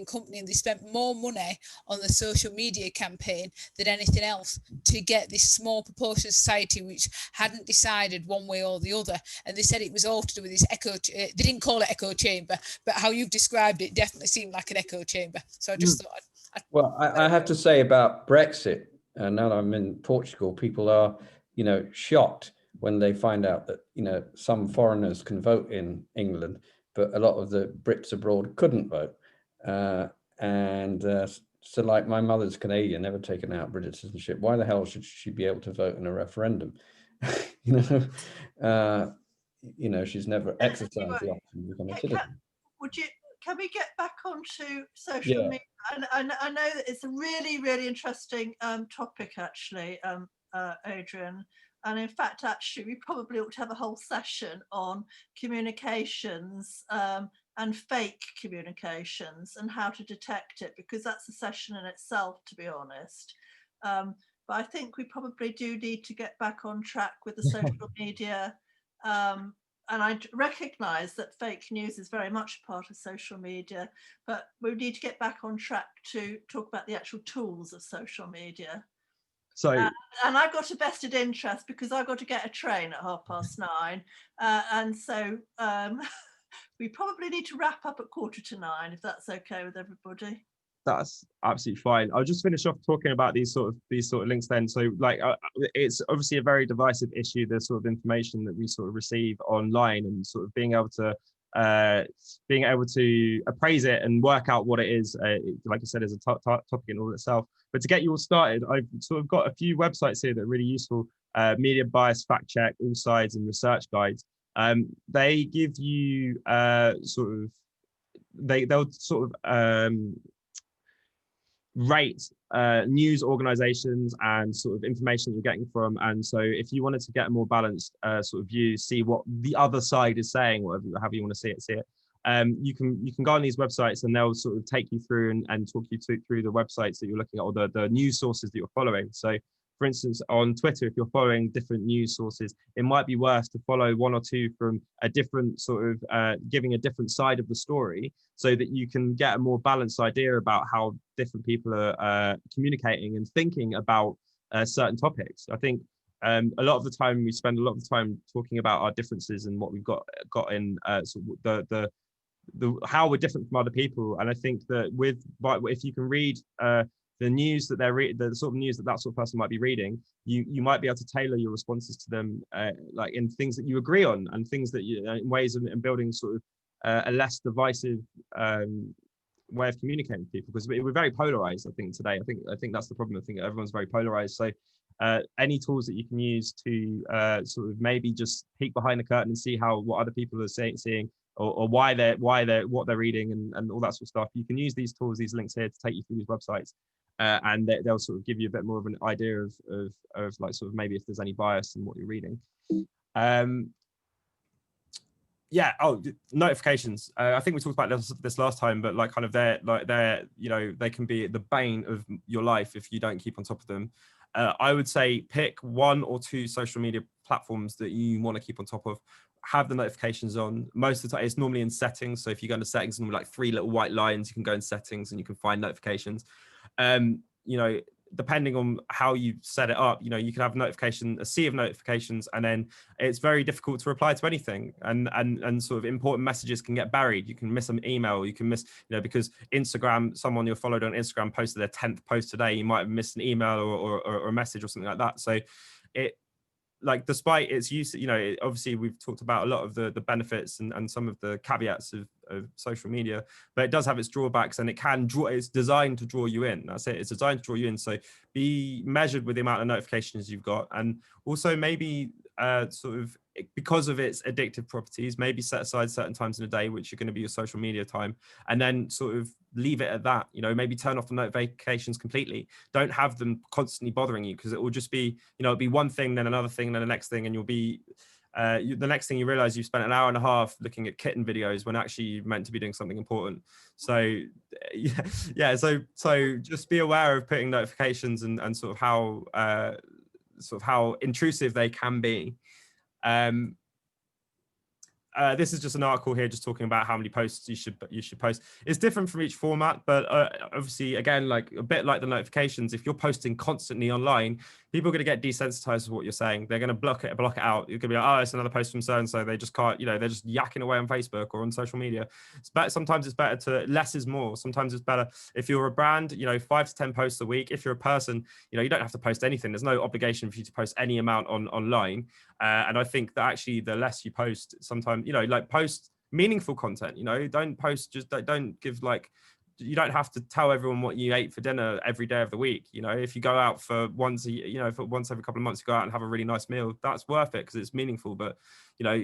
company, and they spent more money on the social media campaign than anything else to get this small proportion of society which hadn't decided one way or the other. And they said it was all to do with this they didn't call it echo chamber, but how you've described it definitely seemed like an echo chamber. So I just thought well, I have to say about Brexit, now that I'm in Portugal, people are, you know, shocked when they find out that, you know, some foreigners can vote in England, but a lot of the Brits abroad couldn't vote. So like, my mother's Canadian, never taken out British citizenship. Why the hell should she be able to vote in a referendum? You know, she's never exercised the option to become a citizen. Can we get back onto social media? And I know that it's a really, really interesting topic, actually, Adrian. And in fact, actually, we probably ought to have a whole session on communications and fake communications and how to detect it, because that's a session in itself, to be honest. But I think we probably do need to get back on track with the social media. And I recognise that fake news is very much a part of social media, but we need to get back on track to talk about the actual tools of social media. So, and I've got a vested interest because I've got to get a train at 9:30, and so we probably need to wrap up at 9:45, if that's okay with everybody. That's absolutely fine. I'll just finish off talking about these sort of links then. So, like, it's obviously a very divisive issue, the sort of information that we sort of receive online, and sort of being able to appraise it and work out what it is, like I said, is a topic in all itself. But to get you all started, I've sort of got a few websites here that are really useful. Media Bias Fact Check, All Sides, and Research Guides. They give you they'll sort of rate news organizations and sort of information you're getting from. And so if you wanted to get a more balanced sort of view, see what the other side is saying, whatever, however you want to see it, you can go on these websites, and they'll sort of take you through and talk you through the websites that you're looking at, or the news sources that you're following. So for instance, on Twitter, if you're following different news sources, it might be worth to follow one or two from a different sort of giving a different side of the story, so that you can get a more balanced idea about how different people are communicating and thinking about certain topics. I think a lot of the time we spend a lot of the time talking about our differences and what we've got in sort of the how we're different from other people. And I think that if you can read the news that the sort of news that sort of person might be reading, you might be able to tailor your responses to them, like in things that you agree on, and things that in ways of building sort of a less divisive way of communicating with people, because we're very polarized. I think today, I think that's the problem. I think everyone's very polarized. So any tools that you can use to sort of maybe just peek behind the curtain and see what other people are seeing, or why they're what they're reading, and all that sort of stuff. You can use these tools, these links here, to take you through these websites, and they'll sort of give you a bit more of an idea of like sort of maybe if there's any bias in what you're reading. Yeah. Oh, notifications. I think we talked about this last time, but like kind of they're you know, they can be the bane of your life if you don't keep on top of them. I would say pick 1 or 2 social media platforms that you want to keep on top of. Have the notifications on. Most of the time it's normally in settings. So if you go into settings and like 3 little white lines, you can go in settings and you can find notifications. You know, depending on how you set it up, you know, you can have a sea of notifications, and then it's very difficult to reply to anything, and sort of important messages can get buried. You can miss an email, you can miss, you know, because Instagram, someone you're followed on Instagram posted their 10th post today, you might have missed an email or a message or something like that. So it, like, despite its use, you know, obviously we've talked about a lot of the benefits and some of the caveats of social media, but it does have its drawbacks, and it's designed to draw you in. That's it. It's designed to draw you in. So be measured with the amount of notifications you've got, and also maybe sort of, because of its addictive properties, maybe set aside certain times in a day which are going to be your social media time, and then sort of leave it at that. You know, maybe turn off the notifications completely. Don't have them constantly bothering you, because it will just be, you know, it'll be one thing, then another thing, then the next thing, and you'll be the next thing you realize, you've spent an hour and a half looking at kitten videos when actually you're meant to be doing something important. So yeah, so just be aware of putting notifications and sort of how intrusive they can be. This is just an article here just talking about how many posts you should post. It's different from each format, but obviously, again, like a bit like the notifications, if you're posting constantly online, people are going to get desensitized to what you're saying. They're going to block it out. You're going to be like, oh, it's another post from so-and-so. They just can't, you know, they're just yakking away on Facebook or on social media. Sometimes it's better to, less is more. Sometimes it's better if you're a brand, you know, 5 to 10 posts a week. If you're a person, you know, you don't have to post anything. There's no obligation for you to post any amount online. And I think that actually the less you post, sometimes, you know, like, post meaningful content, you know, don't post, just don't give, like, you don't have to tell everyone what you ate for dinner every day of the week. You know, if you go out for once every couple of months, you go out and have a really nice meal, that's worth it because it's meaningful. But, you know,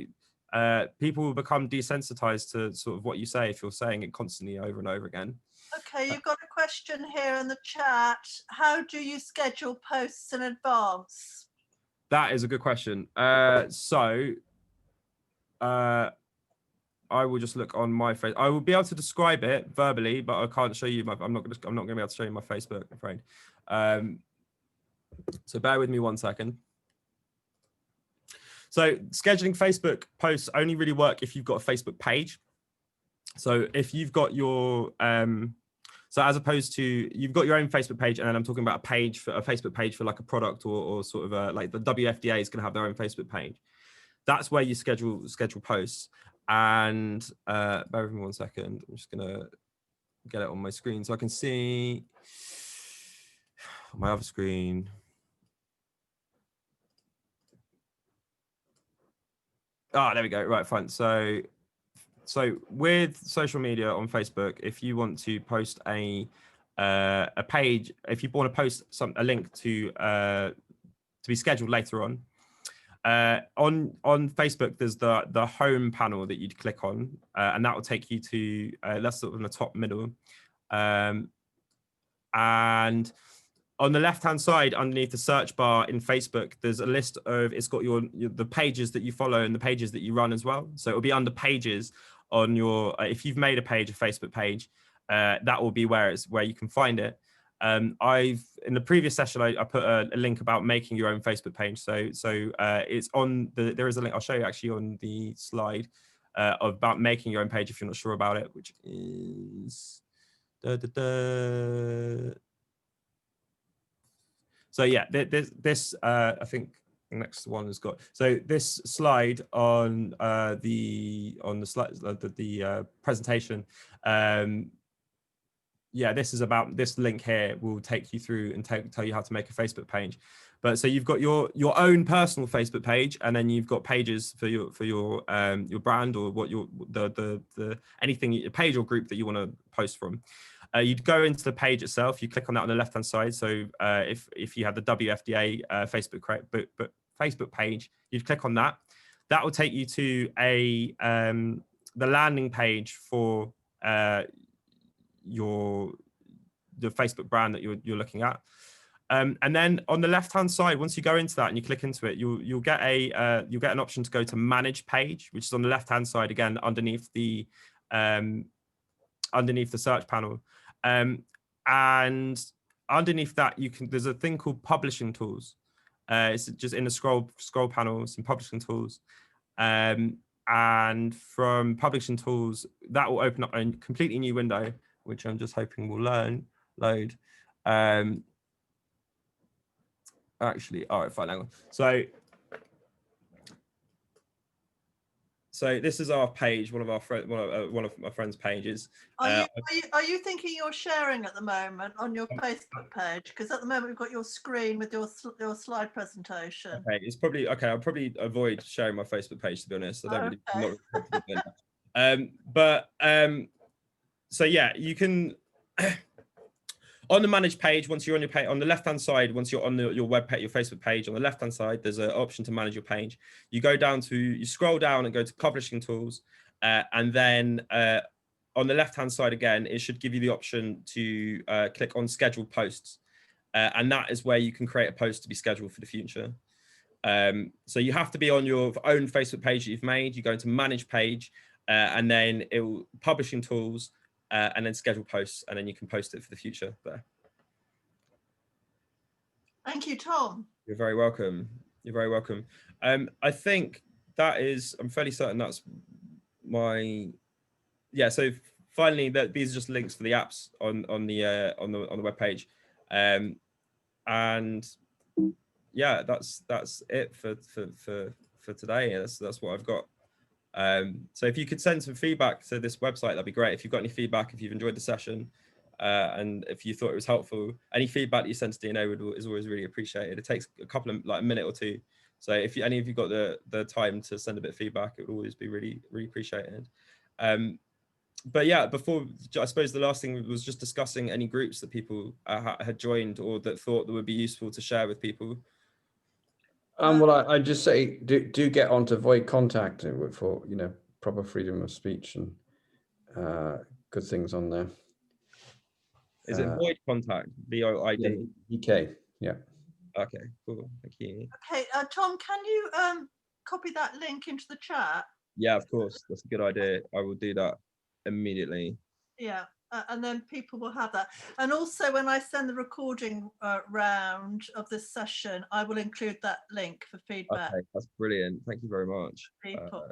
people will become desensitized to sort of what you say if you're saying it constantly over and over again. Okay, you've got a question here in the chat. How do you schedule posts in advance? That is a good question. I will just look on my face. I will be able to describe it verbally, but I can't show you. I'm not going to be able to show you my Facebook, I'm afraid. So bear with me 1 second. So scheduling Facebook posts only really work if you've got a Facebook page. So if you've got your so as opposed to, you've got your own Facebook page, and then I'm talking about a Facebook page for like a product or sort of like the WFDA is going to have their own Facebook page. That's where you schedule posts. And bear with me 1 second. I'm just gonna get it on my screen so I can see my other screen. There we go. Right, fine. So with social media on Facebook, if you want to post a page, if you want to post a link to be scheduled later on Facebook, there's the home panel that you'd click on, and that will take you to that's sort of in the top middle, and on the left hand side underneath the search bar in Facebook, there's a list of, it's got the pages that you follow and the pages that you run as well. So it'll be under pages on your if you've made a Facebook page, that will be where you can find it. I've in the previous session I put a link about making your own Facebook page. So it's on there is a link I'll show you actually on the slide about making your own page if you're not sure about it, which is so yeah, this I think the next one has got, so this slide on the slide the presentation, yeah, this is about, this link here will take you through and tell you how to make a Facebook page. But so you've got your own personal Facebook page, and then you've got pages for your brand, or what your the anything, a page or group that you want to post from. You'd go into the page itself. You click on that on the left hand side. So if you have the WFDA Facebook page, you'd click on that. That will take you to the landing page for the Facebook brand that you're looking at. And then on the left hand side, once you go into that and you click into it, you'll get an option to go to manage page, which is on the left hand side again underneath the search panel. And underneath that there's a thing called publishing tools. It's just in the scroll panel, some publishing tools. And from publishing tools, that will open up a completely new window, which I'm just hoping will load. Actually, all right, fine, hang on. So this is our page, one of my friend's pages. Are you thinking you're sharing at the moment on your Facebook page? Because at the moment we've got your screen with your slide presentation. Okay, it's probably okay. I'll probably avoid sharing my Facebook page, to be honest. I don't really, I'm not really comfortable doing that. So yeah, you can on the manage page, once you're on your page, on the left hand side, once you're on your web page, your Facebook page, on the left hand side, there's an option to manage your page. You go down to, you scroll down and go to publishing tools, and then on the left hand side again, it should give you the option to click on scheduled posts, and that is where you can create a post to be scheduled for the future. So you have to be on your own Facebook page that you've made. You go into manage page, and then it will publishing tools, and then schedule posts, and then you can post it for the future there. Thank you, Tom. You're very welcome. You're very welcome. I think that is, I'm fairly certain that's my, yeah. So finally, these are just links for the apps on the web page, and yeah, that's it for today. That's what I've got. So if you could send some feedback to this website, that'd be great. If you've got any feedback, if you've enjoyed the session, and if you thought it was helpful, any feedback that you send to DNA is always really appreciated. It takes a couple of, like a minute or two. So if any of you got the time to send a bit of feedback, it would always be really, really appreciated. But yeah, before, I suppose the last thing was just discussing any groups that people had joined or that thought that would be useful to share with people. Well, I just say do get onto Void Contact for proper freedom of speech and good things on there. Is it Void Contact? VOID? EK, yeah. Okay, cool. Thank you. Okay, Tom, can you copy that link into the chat? Yeah, of course. That's a good idea. I will do that immediately. Yeah. And then people will have that. And also when I send the recording round of this session, I will include that link for feedback. Okay, that's brilliant. Thank you very much. People.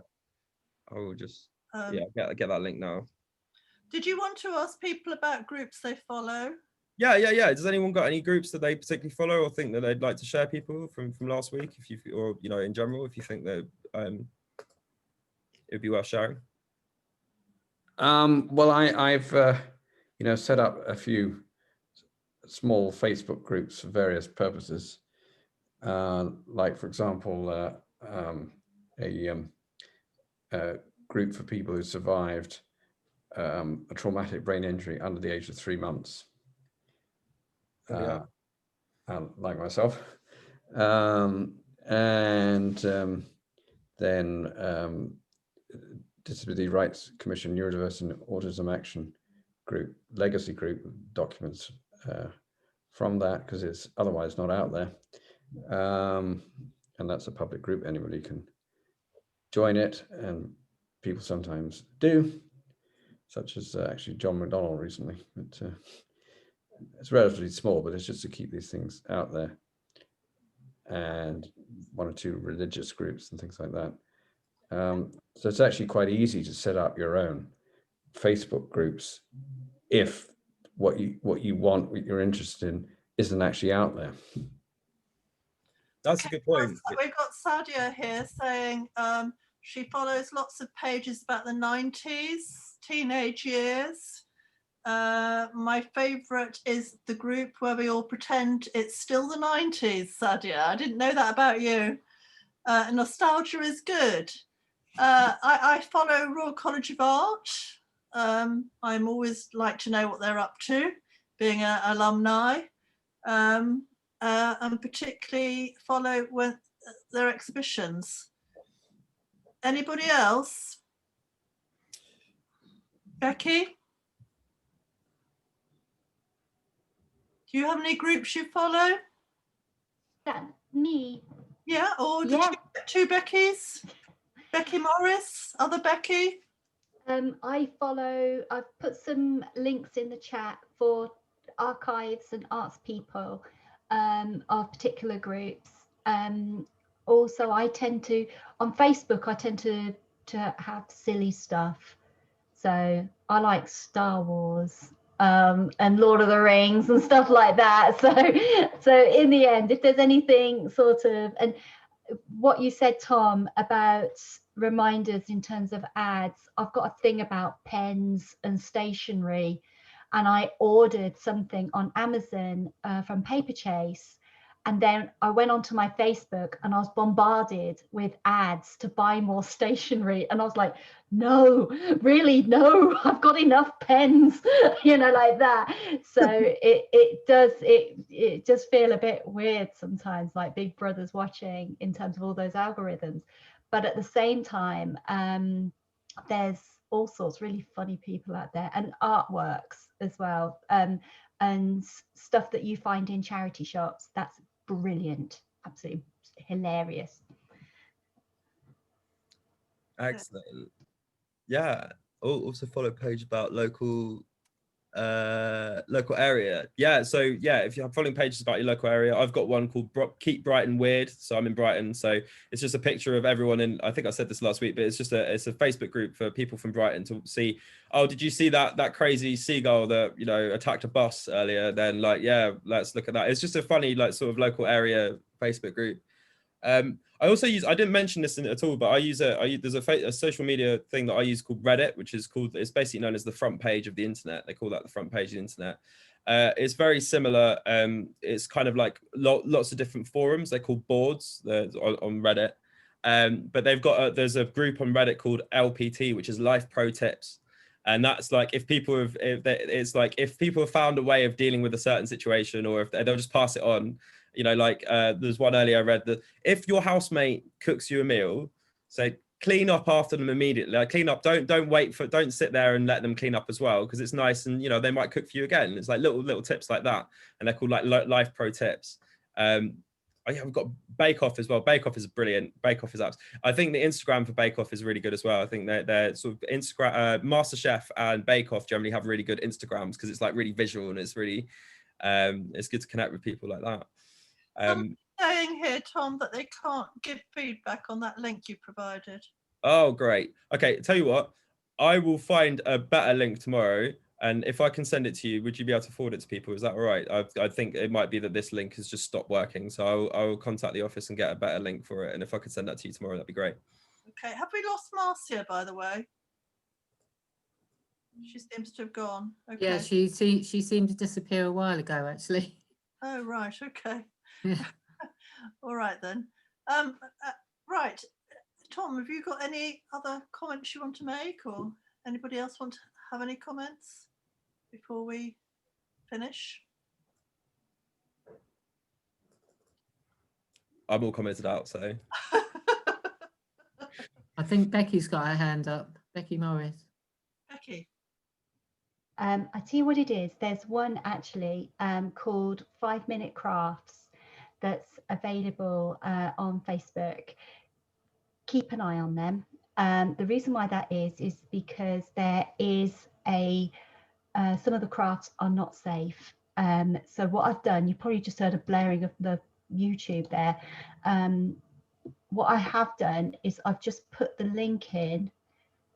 I will just, yeah, get that link now. Did you want to ask people about groups they follow? Yeah. Does anyone got any groups that they particularly follow or think that they'd like to share people from last week? If you, or in general, if you think that it would be worth sharing. Well, I've set up a few small Facebook groups for various purposes. Like, for example, a group for people who survived a traumatic brain injury under the age of 3 months, like myself. Then Disability Rights Commission Neurodiversity and Autism Action Group, legacy group documents from that, because it's otherwise not out there. And that's a public group, anybody can join it, and people sometimes do, such as actually John McDonnell recently. But it's relatively small, but it's just to keep these things out there. And 1 or 2 religious groups and things like that. So it's actually quite easy to set up your own Facebook groups if what you want, what you're interested in, isn't actually out there. That's a good point. We've got Sadia here saying she follows lots of pages about the 90s, teenage years. My favorite is the group where we all pretend it's still the 90s, Sadia. I didn't know that about you. Nostalgia is good. I follow Royal College of Art. I'm always like to know what they're up to, being an alumni, and particularly follow when their exhibitions. Anybody else? Becky? Do you have any groups you follow? Me? Yeah, or did you get 2 Beckys? Becky Morris, other Becky? I've put some links in the chat for archives and arts people of particular groups. Also, I tend to, on Facebook, I tend to have silly stuff. So I like Star Wars and Lord of the Rings and stuff like that. So in the end, if there's anything sort of, and what you said, Tom, about reminders in terms of ads, I've got a thing about pens and stationery, and I ordered something on Amazon from Paperchase, and then I went onto my Facebook and I was bombarded with ads to buy more stationery, and I was like, no, really, no, I've got enough pens, you know, like that. So it does feel a bit weird sometimes, like Big Brother's watching in terms of all those algorithms. But at the same time, there's all sorts of really funny people out there, and artworks as well, and stuff that you find in charity shops. That's brilliant, absolutely hilarious. Excellent. Yeah. Also follow a page about local area. Yeah, so yeah, if you're following pages about your local area, I've got one called Keep Brighton Weird. So I'm in Brighton, so it's just a picture of everyone in, I think I said this last week, but it's a Facebook group for people from Brighton to see, oh, did you see that crazy seagull that, you know, attacked a bus earlier? Then like, yeah, let's look at that. It's just a funny like sort of local area Facebook group. I also use, I didn't mention this at all, but there's a social media thing that I use called Reddit, which is it's basically known as the front page of the internet. They call that the front page of the internet. It's very similar. It's kind of like lots of different forums. They're called boards on Reddit. But they've got there's a group on Reddit called LPT, which is Life Pro Tips. And that's like if people have found a way of dealing with a certain situation, or if they'll just pass it on. You know, like there's one earlier I read that if your housemate cooks you a meal, say clean up after them immediately. Like clean up, don't sit there and let them clean up as well, because it's nice, and you know they might cook for you again. It's like little tips like that, and they're called like Life Pro Tips. We've got Bake Off as well. Bake Off is brilliant. Bake Off is apps. I think the Instagram for Bake Off is really good as well. I think they're sort of Instagram, MasterChef and Bake Off generally have really good Instagrams because it's like really visual and it's really it's good to connect with people like that. Saying here, Tom, that they can't give feedback on that link you provided. Oh, great. Okay, tell you what, I will find a better link tomorrow, and if I can send it to you, would you be able to forward it to people? Is that all right? I think it might be that this link has just stopped working, so I will contact the office and get a better link for it, and if I could send that to you tomorrow, that'd be great. Okay, have we lost Marcia, by the way? She seems to have gone. Okay. Yeah, she seemed to disappear a while ago, actually. Oh, right, okay. All right then. Right, Tom, have you got any other comments you want to make, or anybody else want to have any comments before we finish? I'm all commented out, so. I think Becky's got her hand up. Becky Morris. Becky. I tell you what it is. There's one actually called 5 Minute Crafts that's available on Facebook. Keep an eye on them. The reason why that is because there is some of the crafts are not safe, So what I've done, you probably just heard a blaring of the YouTube there. What I have done is I've just put the link in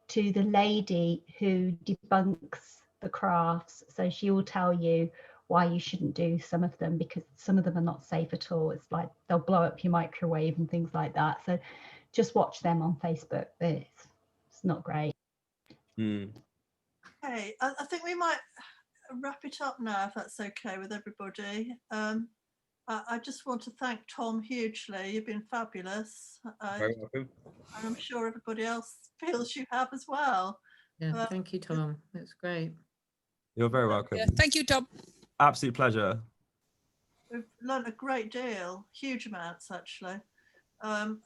to the lady who debunks the crafts. So she will tell you why you shouldn't do some of them, because some of them are not safe at all. It's like they'll blow up your microwave and things like that. So just watch them on Facebook. It's not great. Okay, I think we might wrap it up now, if that's okay with everybody. I just want to thank Tom hugely. You've been fabulous. Very welcome. And I'm sure everybody else feels you have as well. Yeah, thank you, Tom. That's great. You're very welcome. Yeah, thank you, Tom. Absolute pleasure. We've learned a great deal, huge amounts actually. And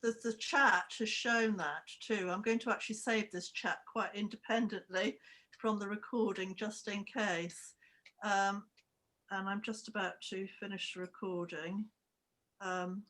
the chat has shown that too. I'm going to actually save this chat quite independently from the recording just in case. And I'm just about to finish the recording.